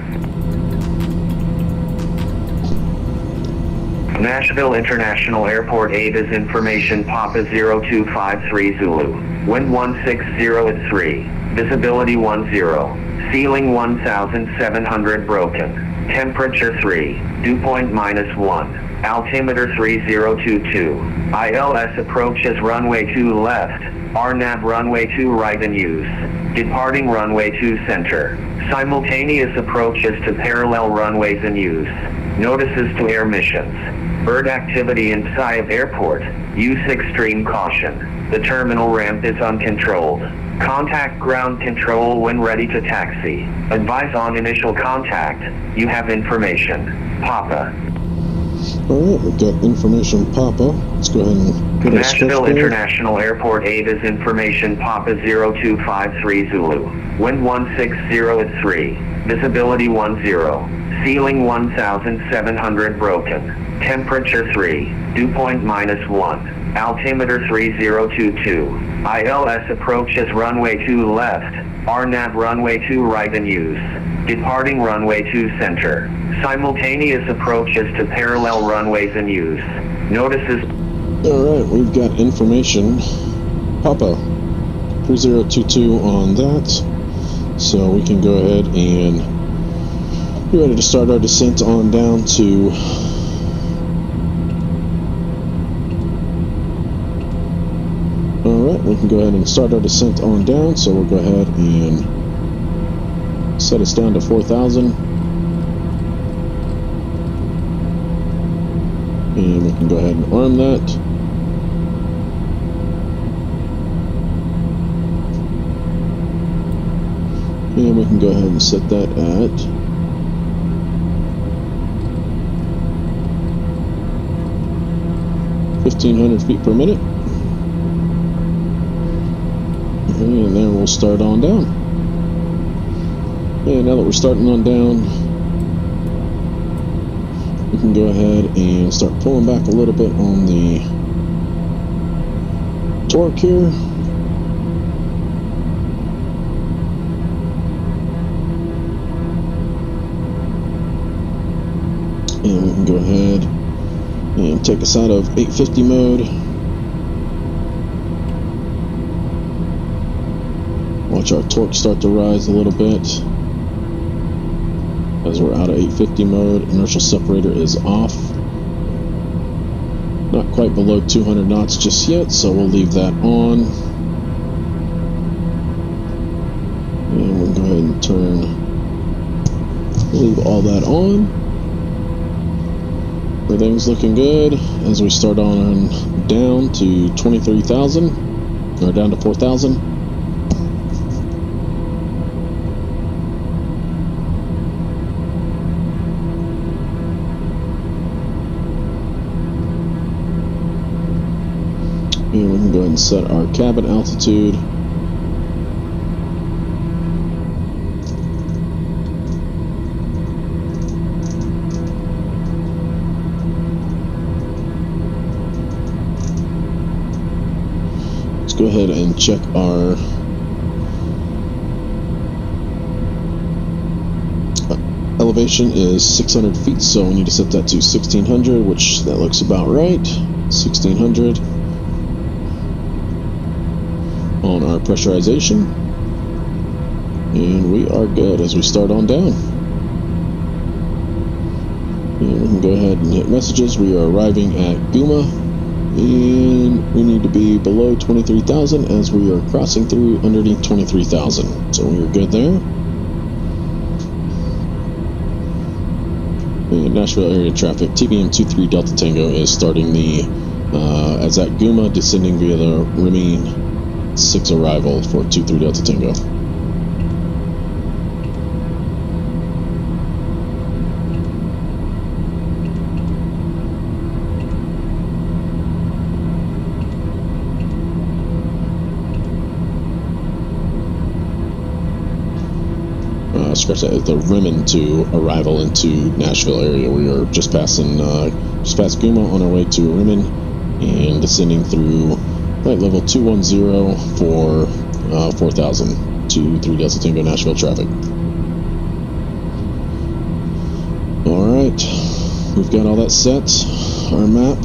Nashville International Airport ATIS information Papa 0253 Zulu. Wind 160 at 3. Visibility 10. Ceiling 1,700 broken. Temperature 3. Dew point -1. Altimeter 3022. ILS approaches runway 2 left. RNAV runway 2 right in use. Departing runway 2 center. Simultaneous approaches to parallel runways in use. Notices to air missions. Bird activity inside airport. Use extreme caution. The terminal ramp is uncontrolled. Contact ground control when ready to taxi. Advise on initial contact. You have information. Papa. Alright, we've got information Papa. Let's go ahead and get our Nashville International Airport ATIS information Papa 0253 Zulu. Wind 160 at 3. Visibility 10. Ceiling 1,700 broken. Temperature 3. Dew point -1. Altimeter 3022. ILS approaches runway 2 left. RNAV runway 2 right in use. Departing runway 2 center. Simultaneous approaches to parallel runways in use. Notices. Alright, we've got information Papa 3022 on that. So we can go ahead and get ready to start our descent on down to Alright, we can go ahead and start our descent on down, so we'll go ahead and set us down to 4,000. And we can go ahead and arm that. And we can go ahead and set that at 1,500 feet per minute. And then we'll start on down. And now that we're starting on down, we can go ahead and start pulling back a little bit on the torque here. And we can go ahead and take us out of 850 mode. Watch our torque start to rise a little bit as we're out of 850 mode. Inertial separator is off. Not quite below 200 knots just yet, so we'll leave that on. And we'll go ahead and leave all that on. Everything's looking good as we start on down to 23,000, or down to 4,000. And we can go ahead and set our cabin altitude. Let's go ahead and check our elevation is 600 feet, so we need to set that to 1600, which that looks about right. 1600 on our pressurization, and we are good as we start on down. And we can go ahead and hit messages. We are arriving at Guma, and we need to be below 23,000 as we are crossing through underneath 23,000. So we are good there. And Nashville area traffic, TBM 23 Delta Tango is starting the, as at Guma, descending via the Remy 6 arrival for 23 Delta Tango. Scratch that, the Remen 2 arrival into Nashville area. We are just past Guma on our way to Remen and descending through flight level 210 for 4,000 to 3 Delta Tango Nashville traffic. Alright, we've got all that set, our map.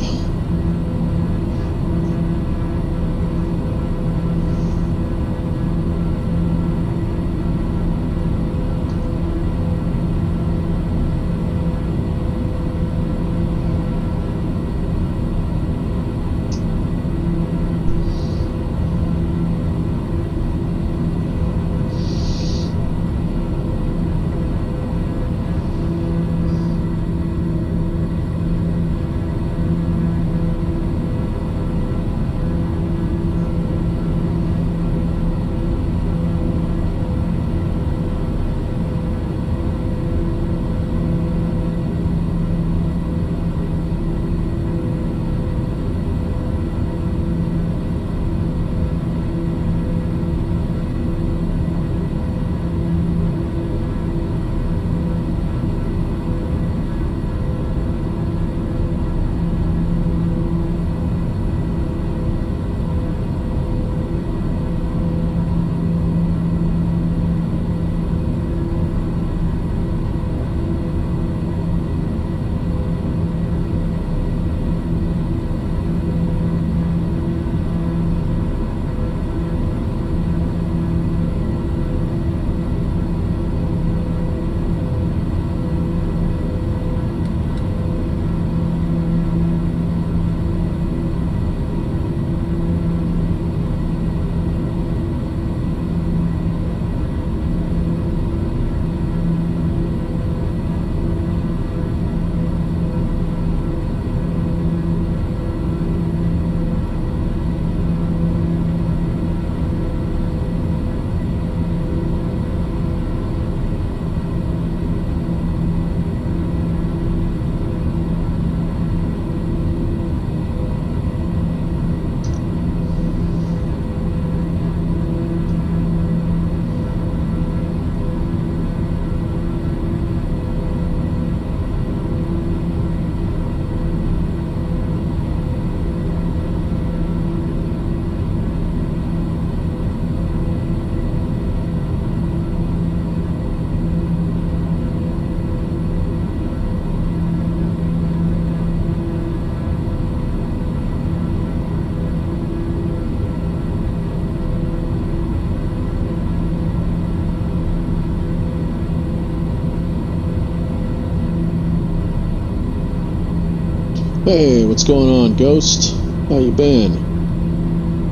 Hey, what's going on, Ghost? How you been?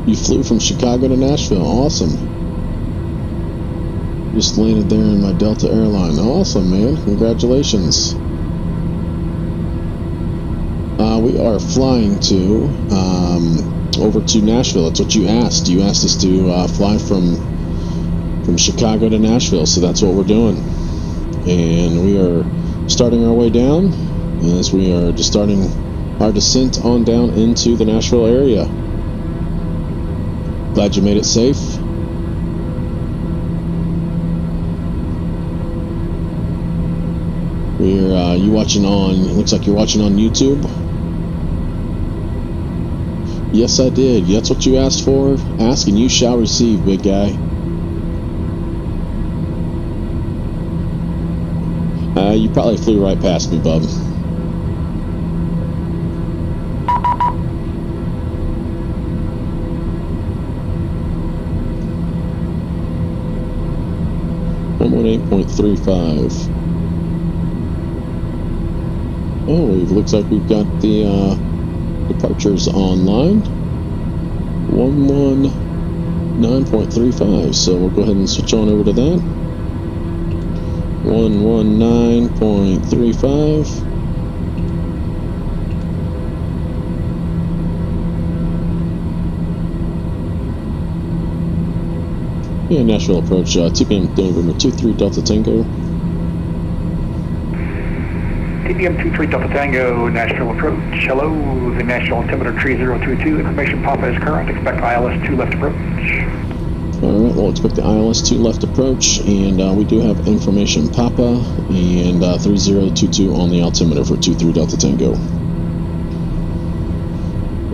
You flew from Chicago to Nashville. Awesome. Just landed there in my Delta airline. Awesome, man. Congratulations. We are flying to over to Nashville. That's what you asked. You asked us to fly from Chicago to Nashville, so that's what we're doing. And we are starting our way down as we are just starting our descent on down into the Nashville area. Glad you made it safe. We're you watching on? It looks like you're watching on YouTube. Yes, I did. That's what you asked for. Ask and you shall receive, big guy. You probably flew right past me, bub. .35. Oh, it looks like we've got the departures online. 119.35. So we'll go ahead and switch on over to that. 119.35. Yeah, Nashville approach, TBM November 23 Delta Tango. TBM 23 Delta Tango, Nashville approach. Hello, the Nashville altimeter tree 022. Information Papa is current. Expect ILS 2 left approach. Alright, we'll expect the ILS 2 left approach, and we do have information Papa and 3022 on the altimeter for 23 Delta Tango.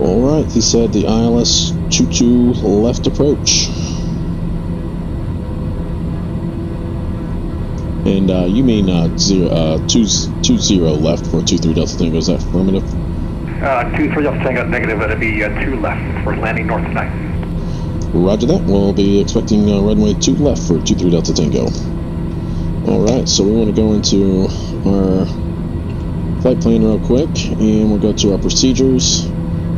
Alright, he said the ILS 22 left approach. And you mean 20 left for 23 Delta Tango, is that affirmative? 23 Delta Tango negative, it'll be 2 left for landing north tonight. Roger that, we'll be expecting runway 2 left for 23 Delta Tango. Alright, so we want to go into our flight plan real quick, and we'll go to our procedures,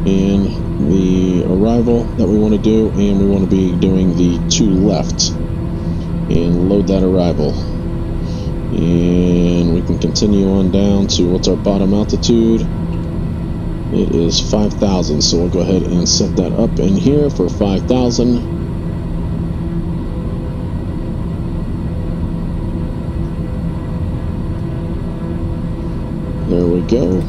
and the arrival that we want to do, and we want to be doing the 2 left, and load that arrival. And we can continue on down to what's our bottom altitude. It is 5,000, so we'll go ahead and set that up in here for 5,000. There we go.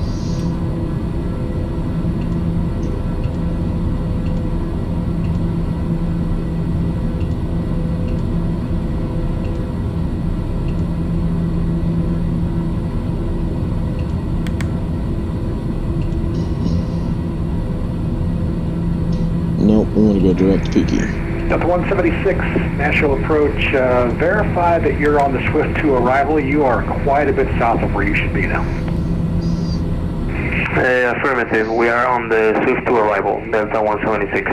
Nope, we want to go direct to Peaky. Delta 176, Nashville approach. Verify that you're on the Swift 2 arrival. You are quite a bit south of where you should be now. Affirmative. We are on the Swift 2 arrival, Delta 176.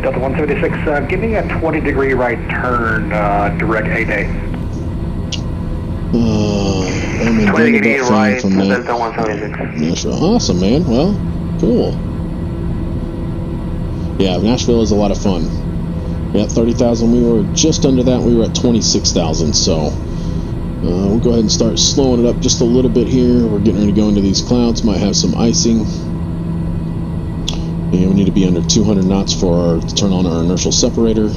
Delta 176, give me a 20-degree right turn, direct A-Day. I'm in 20 degree right, from that. Delta 176. Nashville. Awesome, man. Well, cool. Yeah, Nashville is a lot of fun. Yeah, 30,000. We were just under that. We were at 26,000. So we'll go ahead and start slowing it up just a little bit here. We're getting ready to go into these clouds. Might have some icing. And we need to be under 200 knots to turn on our inertial separator.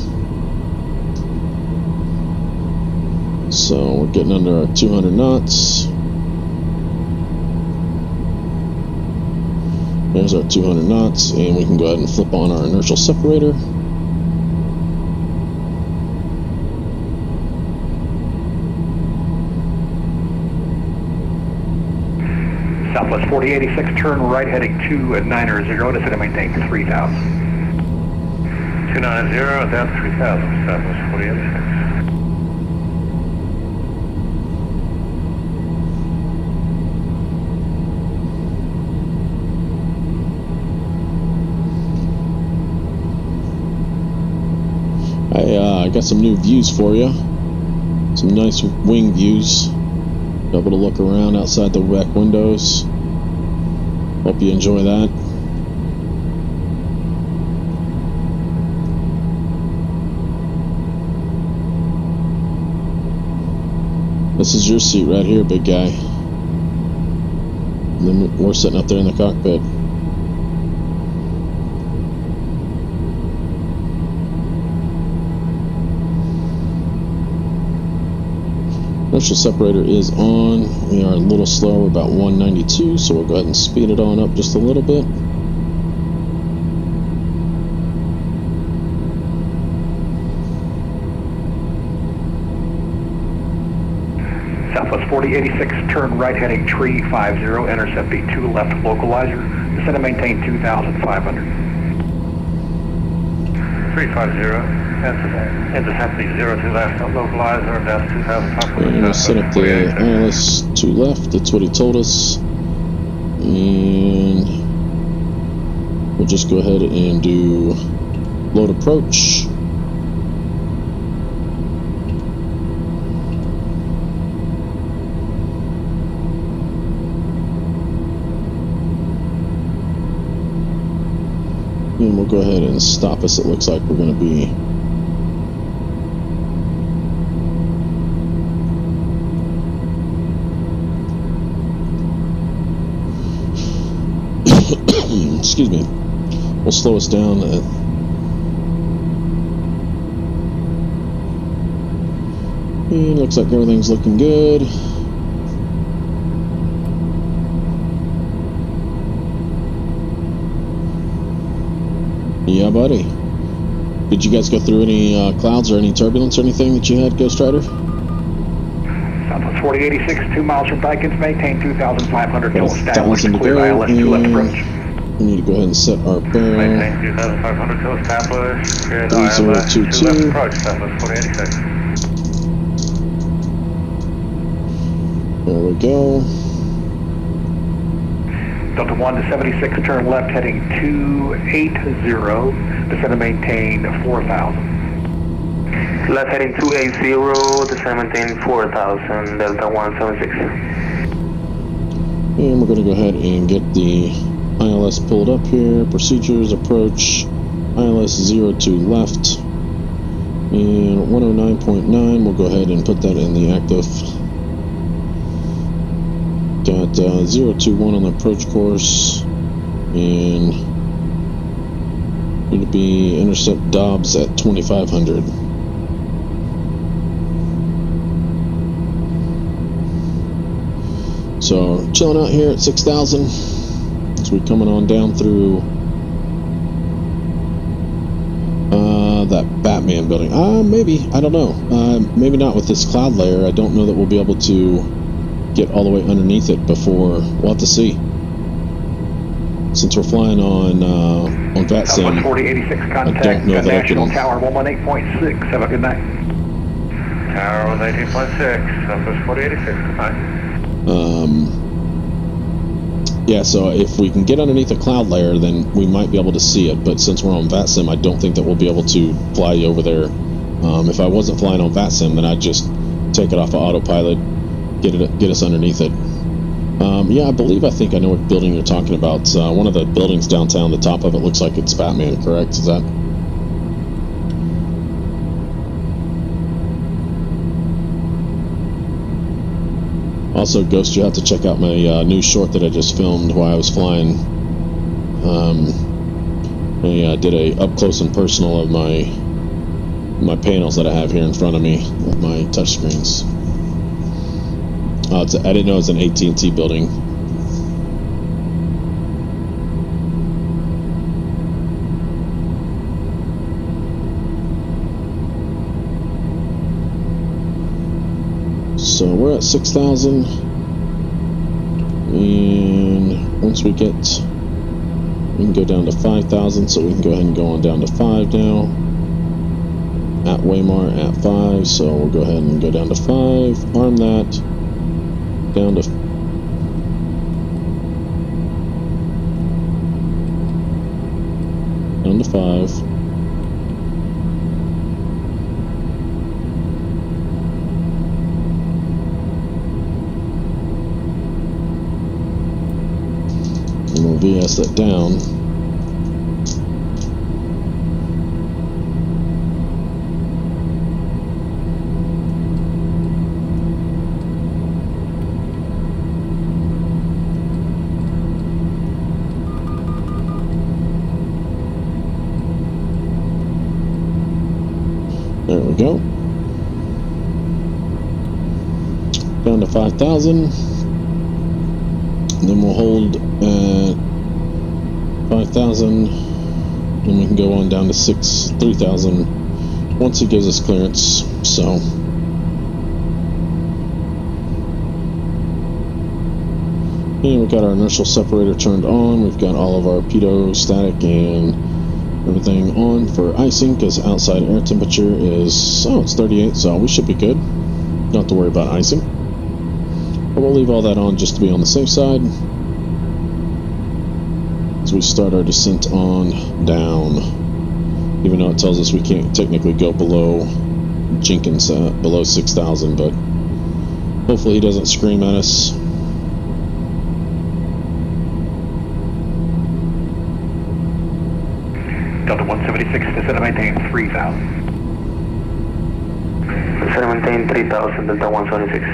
So we're getting under our 200 knots. There's our 200 knots, and we can go ahead and flip on our inertial separator. Southwest 4086, turn right heading 290, descend and maintain 3,000. 290, down to 3,000, Southwest 4086. I got some new views for you. Some nice wing views. Be able to look around outside the back windows. Hope you enjoy that. This is your seat right here, big guy. And then we're sitting up there in the cockpit. Inertial separator is on. We are a little slow, we're about 192, so we'll go ahead and speed it on up just a little bit. Southwest 4086, turn right heading tree 50, intercept B2 left localizer, descend and maintain 2,500. 350. Intercept 02 left, localizer, down 2000. And we'll set up the ILS 2 left, that's what he told us. And we'll just go ahead and do load approach. And we'll go ahead and stop us. It looks like we're going to be excuse me. We'll slow us down. And looks like everything's looking good. Yeah, buddy. Did you guys go through any clouds or any turbulence or anything that you had, Ghost Rider? Southwest 4086, 2 miles from Dykens, maintain 2,500 till established, 1,000 to clear go, ILS 2 left approach. We need to go ahead and set our barrel. Maintain 2,500 till established, cleared 3022. ILS 2 left approach, Southwest 4086. There we go. Delta 1 to 76, turn left heading 280, descend and maintain 4,000. Left heading 280, descend and maintain 4,000, Delta 176. And we're going to go ahead and get the ILS pulled up here. Procedures, approach, ILS 02 left. And 109.9, we'll go ahead and put that in the active. Got 021 on the approach course, and going to be intercept Dobbs at 2,500. So chilling out here at 6,000 as we're coming on down through that Batman building. Maybe, I don't know. Maybe not with this cloud layer. I don't know that we'll be able to get all the way underneath it before. We'll have to see. Since we're flying on VATSIM, 4086 I contact, don't know that I National can. Tower 118.6. Have a good night. Tower 118.6, Southwest 4086, goodbye. Yeah, so if we can get underneath a cloud layer, then we might be able to see it. But since we're on VATSIM, I don't think that we'll be able to fly over there. If I wasn't flying on VATSIM, then I'd just take it off of autopilot. Get us underneath it. Yeah, I think I know what building you're talking about. One of the buildings downtown, the top of it looks like it's Batman, correct? Is that? Also, Ghost, you have to check out my new short that I just filmed while I was flying. I did a up close and personal of my panels that I have here in front of me with my touch screens. I didn't know it was an AT&T building. So we're at 6,000, and once we can go down to 5,000, so we can go ahead and go on down to 5 now. At Waymar at 5, so we'll go ahead and go down to 5, arm that. Down to 5. And we'll VS that down. There we go. Down to 5,000. Then we'll hold at 5,000. Then we can go on down to 3,000 once he gives us clearance. So. And we've got our inertial separator turned on. We've got all of our pitot, static, and everything on for icing because outside air temperature is, oh, it's 38, so we should be good. Don't have to worry about icing. But we'll leave all that on just to be on the safe side as we start our descent on down. Even though it tells us we can't technically go below Jenkins, below 6,000, but hopefully he doesn't scream at us. Delta 176, descend and maintain 3,000. Descend and maintain 3,000, Delta 176.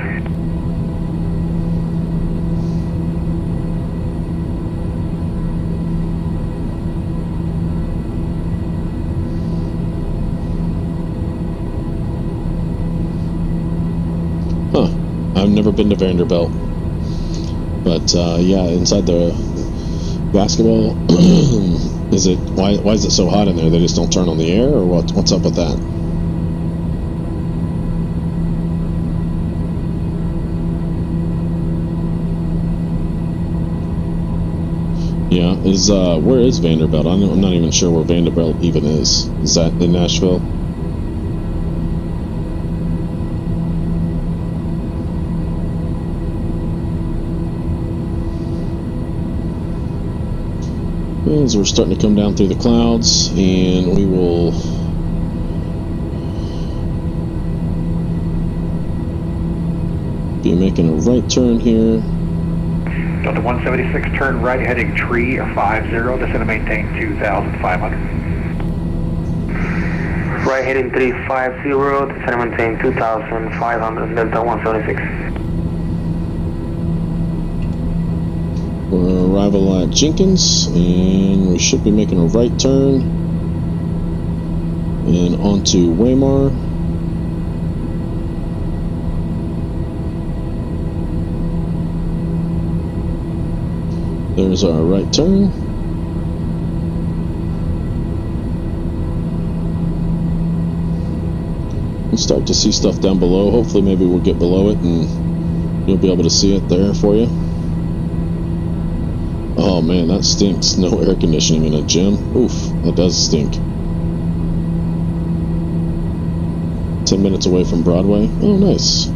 Huh. I've never been to Vanderbilt. But, yeah, inside the basketball, is it, why is it so hot in there? They just don't turn on the air, or what's up with that? Yeah, where is Vanderbilt? I'm not even sure where Vanderbilt even is. Is that in Nashville? As we're starting to come down through the clouds, and we will be making a right turn here. Delta 176, turn right heading tree 50, descend and maintain 2,500. Right heading 350, descend and maintain 2,500, Delta 176. Arrival at Jenkins, and we should be making a right turn and onto Waymar. There's our right turn. We'll start to see stuff down below. Hopefully maybe we'll get below it and you'll be able to see it there for you. Oh man, that stinks. No air conditioning in a gym. Oof, that does stink. 10 minutes away from Broadway. Oh, nice.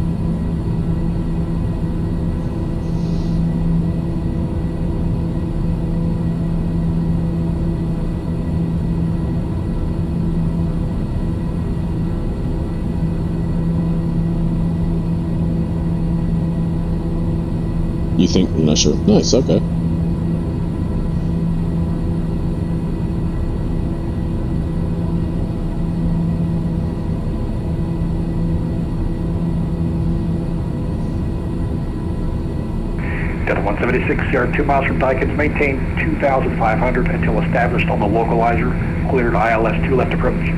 You think? I'm not sure. Nice, okay. Delta 176, yard 2 miles from Dykins, maintain 2,500 until established on the localizer. Cleared ILS 2 left approach.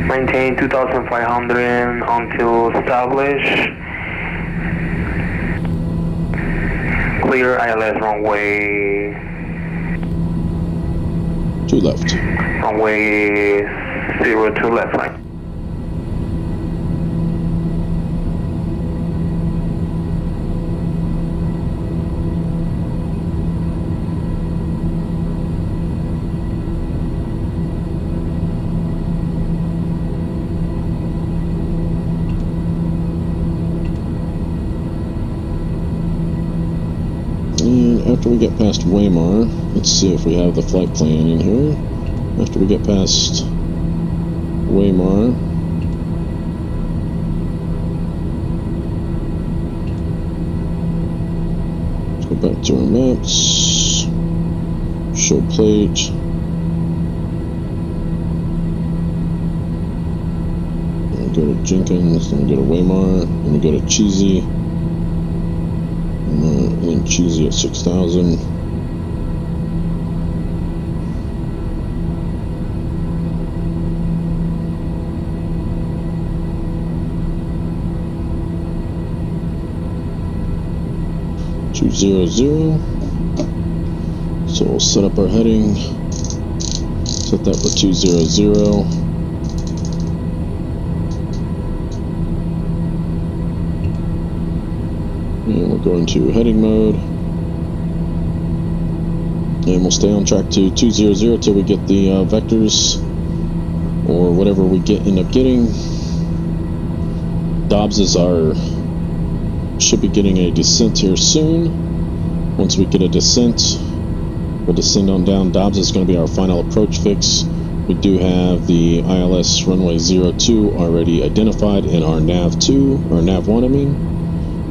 Maintain 2,500 until established. Clear ILS runway 2 left. Runway 02 left line. After we get past Waymar, let's see if we have the flight plan in here. After we get past Waymar, let's go back to our maps, show plate, and go to Jenkins, then we go to Waymar, then we go to Cheesy. And then Cheesy at 6,000. So we'll set up our heading. Set that for 200. And we're going to heading mode. And we'll stay on track to 200 till we get the vectors or whatever we end up getting. Dobbs should be getting a descent here soon. Once we get a descent, we'll descend on down. Dobbs is going to be our final approach fix. We do have the ILS runway 02 already identified in our nav2, or nav1 I mean.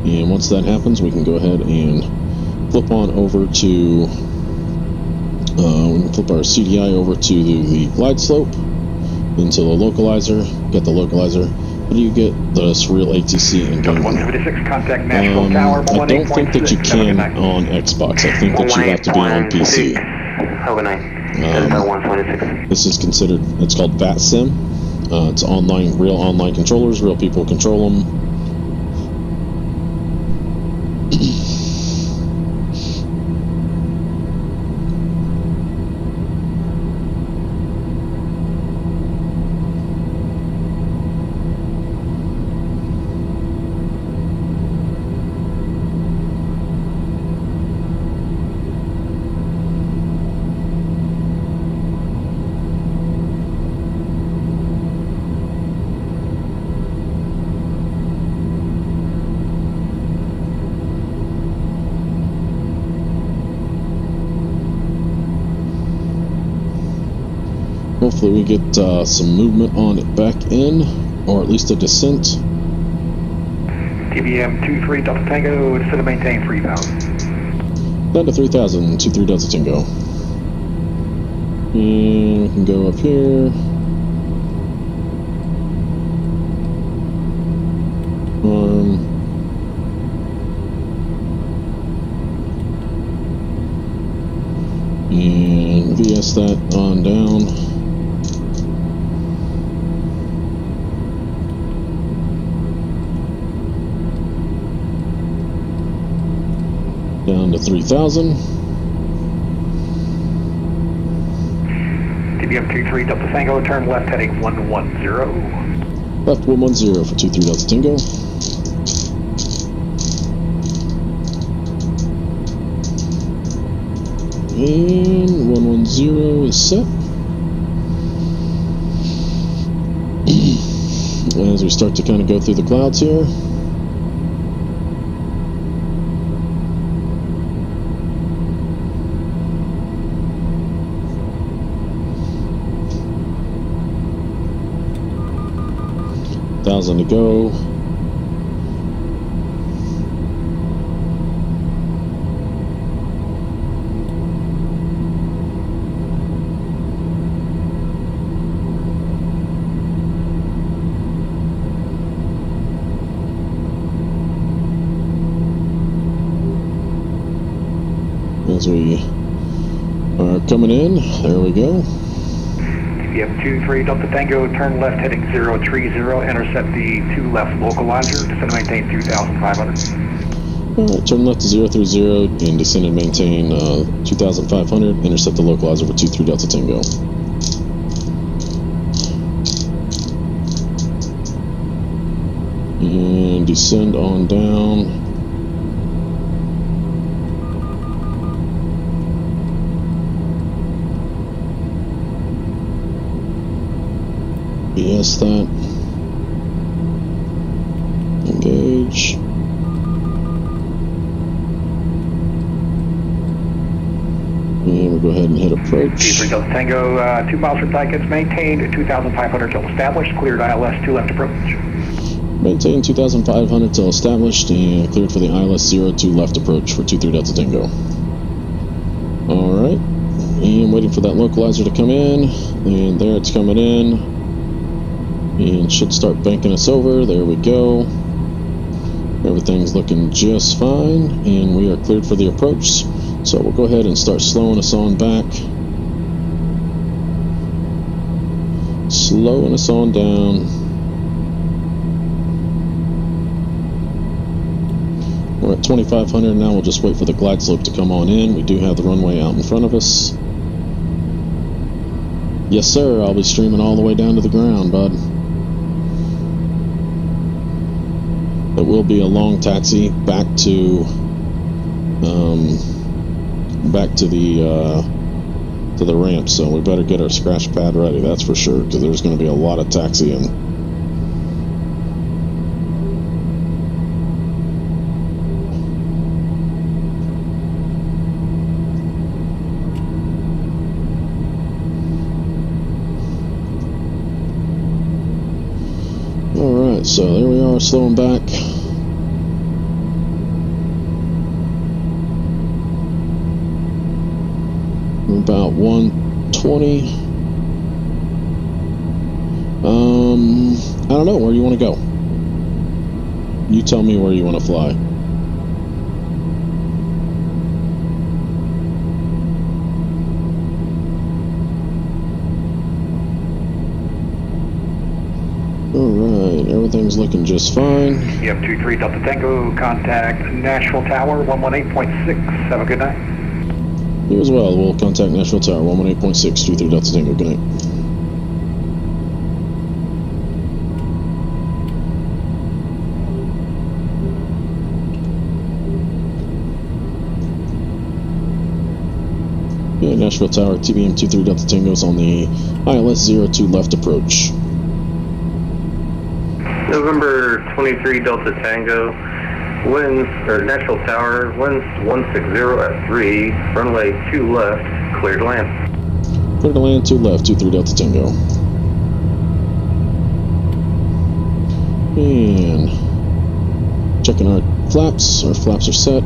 And once that happens, we can go ahead and flip on over to, we can flip our CDI over to the glide slope, into the localizer, get the localizer. How do you get this real ATC in game? 176, contact Nashville Tower. I don't think that you can on Xbox. I think that you have to be on PC. This is considered, it's called VATSIM. It's online, real online controllers, real people control them. Hopefully we get some movement on it back in, or at least a descent. TBM 23 Delta Tango, descend and maintain 3,000. Down to 3,000, 23 Delta Tango. And we can go up here. And VS that on down. Down to 3,000. TBM 23 Delta Tango, turn left heading 110. Left 110 for 23 Delta Tango. And 110 is set. As we start to kind of go through the clouds here. $1,000 to go. As we are coming in, there we go. TBM 23 Delta Tango, turn left heading 030, intercept the 2 left localizer, descend and maintain 2,500. Alright, turn left to 030 and descend and maintain 2,500, intercept the localizer for 23 Delta Tango. And descend on down. BS that. Engage. And we'll go ahead and hit approach. 23 Delta Tango, 2 miles from Dykens, maintained 2,500 till established, cleared ILS 2 left approach. Maintain 2,500 till established and cleared for the ILS 02 left approach for 23 Delta Tango. Alright, and waiting for that localizer to come in, and there it's coming in. And should start banking us over. There we go. Everything's looking just fine, and we are cleared for the approach. So we'll go ahead and start slowing us on back. Slowing us on down. We're at 2,500 now. We'll just wait for the glide slope to come on in. We do have the runway out in front of us. Yes, sir. I'll be streaming all the way down to the ground, bud. It will be a long taxi back to back to the ramp, so we better get our scratch pad ready, that's for sure, because there's going to be a lot of taxiing. Alright, so there we are, slowing back. About 120. I don't know, where do you want to go? You tell me where you want to fly. Alright, everything's looking just fine. TBM 23 Delta Tango, contact Nashville Tower 118.6. Have a good night. You as well. We'll contact Nashville Tower 118.6, 23 Delta Tango. Good night. Yeah, Nashville Tower, TBM 23 Delta Tango is on the ILS 02 left approach. November 23 Delta Tango, winds, or Nashville Tower, winds 160 at 3, runway 2 left, clear to land. Clear to land, 2 left, 23 Delta Tango. And checking our flaps are set.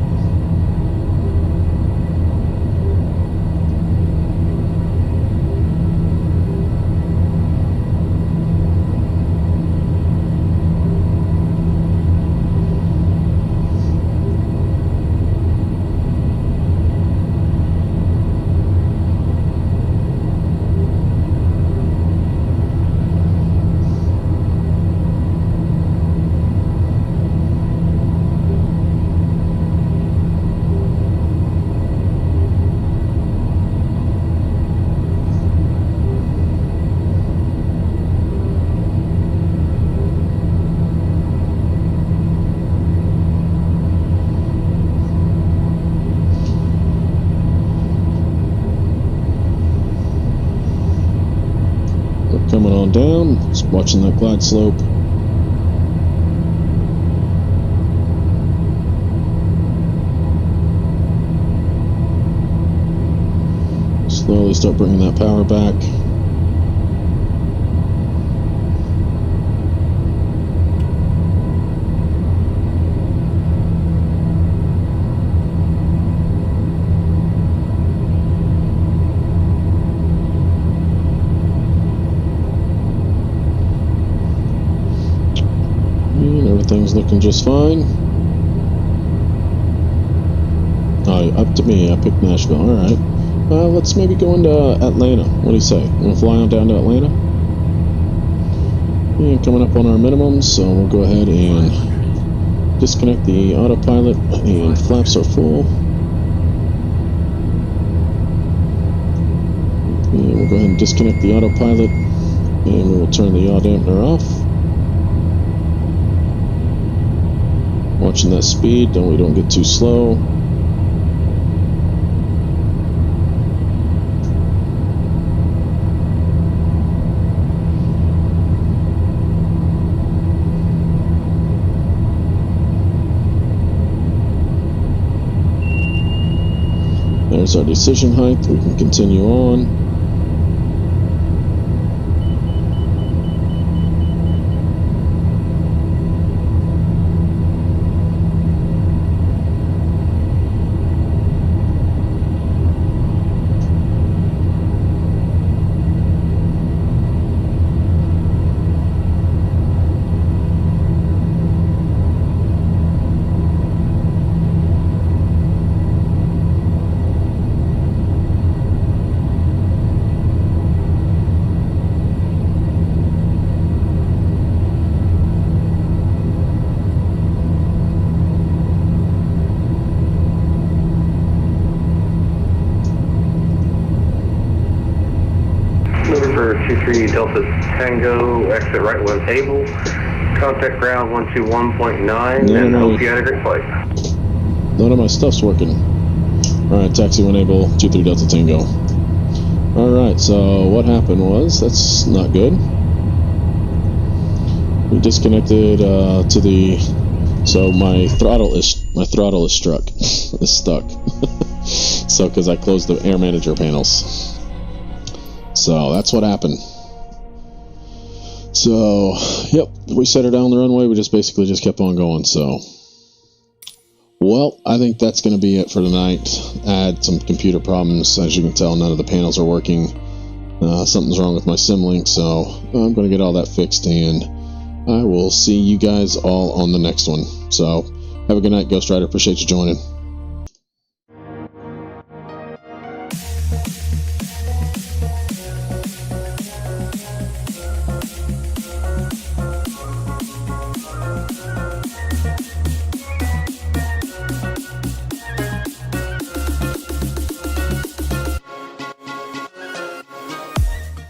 Coming on down, just watching that glide slope. Slowly start bringing that power back. Everything's looking just fine. Oh, up to me. I picked Nashville. Alright. Let's maybe go into Atlanta. What do you say? Want to fly on down to Atlanta? And coming up on our minimums, so we'll go ahead and disconnect the autopilot, and flaps are full. And we'll go ahead and disconnect the autopilot, and we will turn the yaw dampener off. Watching that speed, we don't get too slow. There's our decision height. We can continue on. November 23 Delta Tango, exit right when able. Contact ground 121.9, and hope you had a great flight. None of my stuff's working. Alright, taxi 1 able, 23 Delta Tango. Alright, so what happened was, that's not good. We disconnected to the, so my throttle is struck, is stuck. So, because I closed the air manager panels. So that's what happened. So, yep, we set her down the runway. We just basically just kept on going. So, well, I think that's going to be it for tonight. I had some computer problems. As you can tell, none of the panels are working. Something's wrong with my SimLink, so I'm going to get all that fixed, and I will see you guys all on the next one. So, have a good night, Ghost Rider. Appreciate you joining.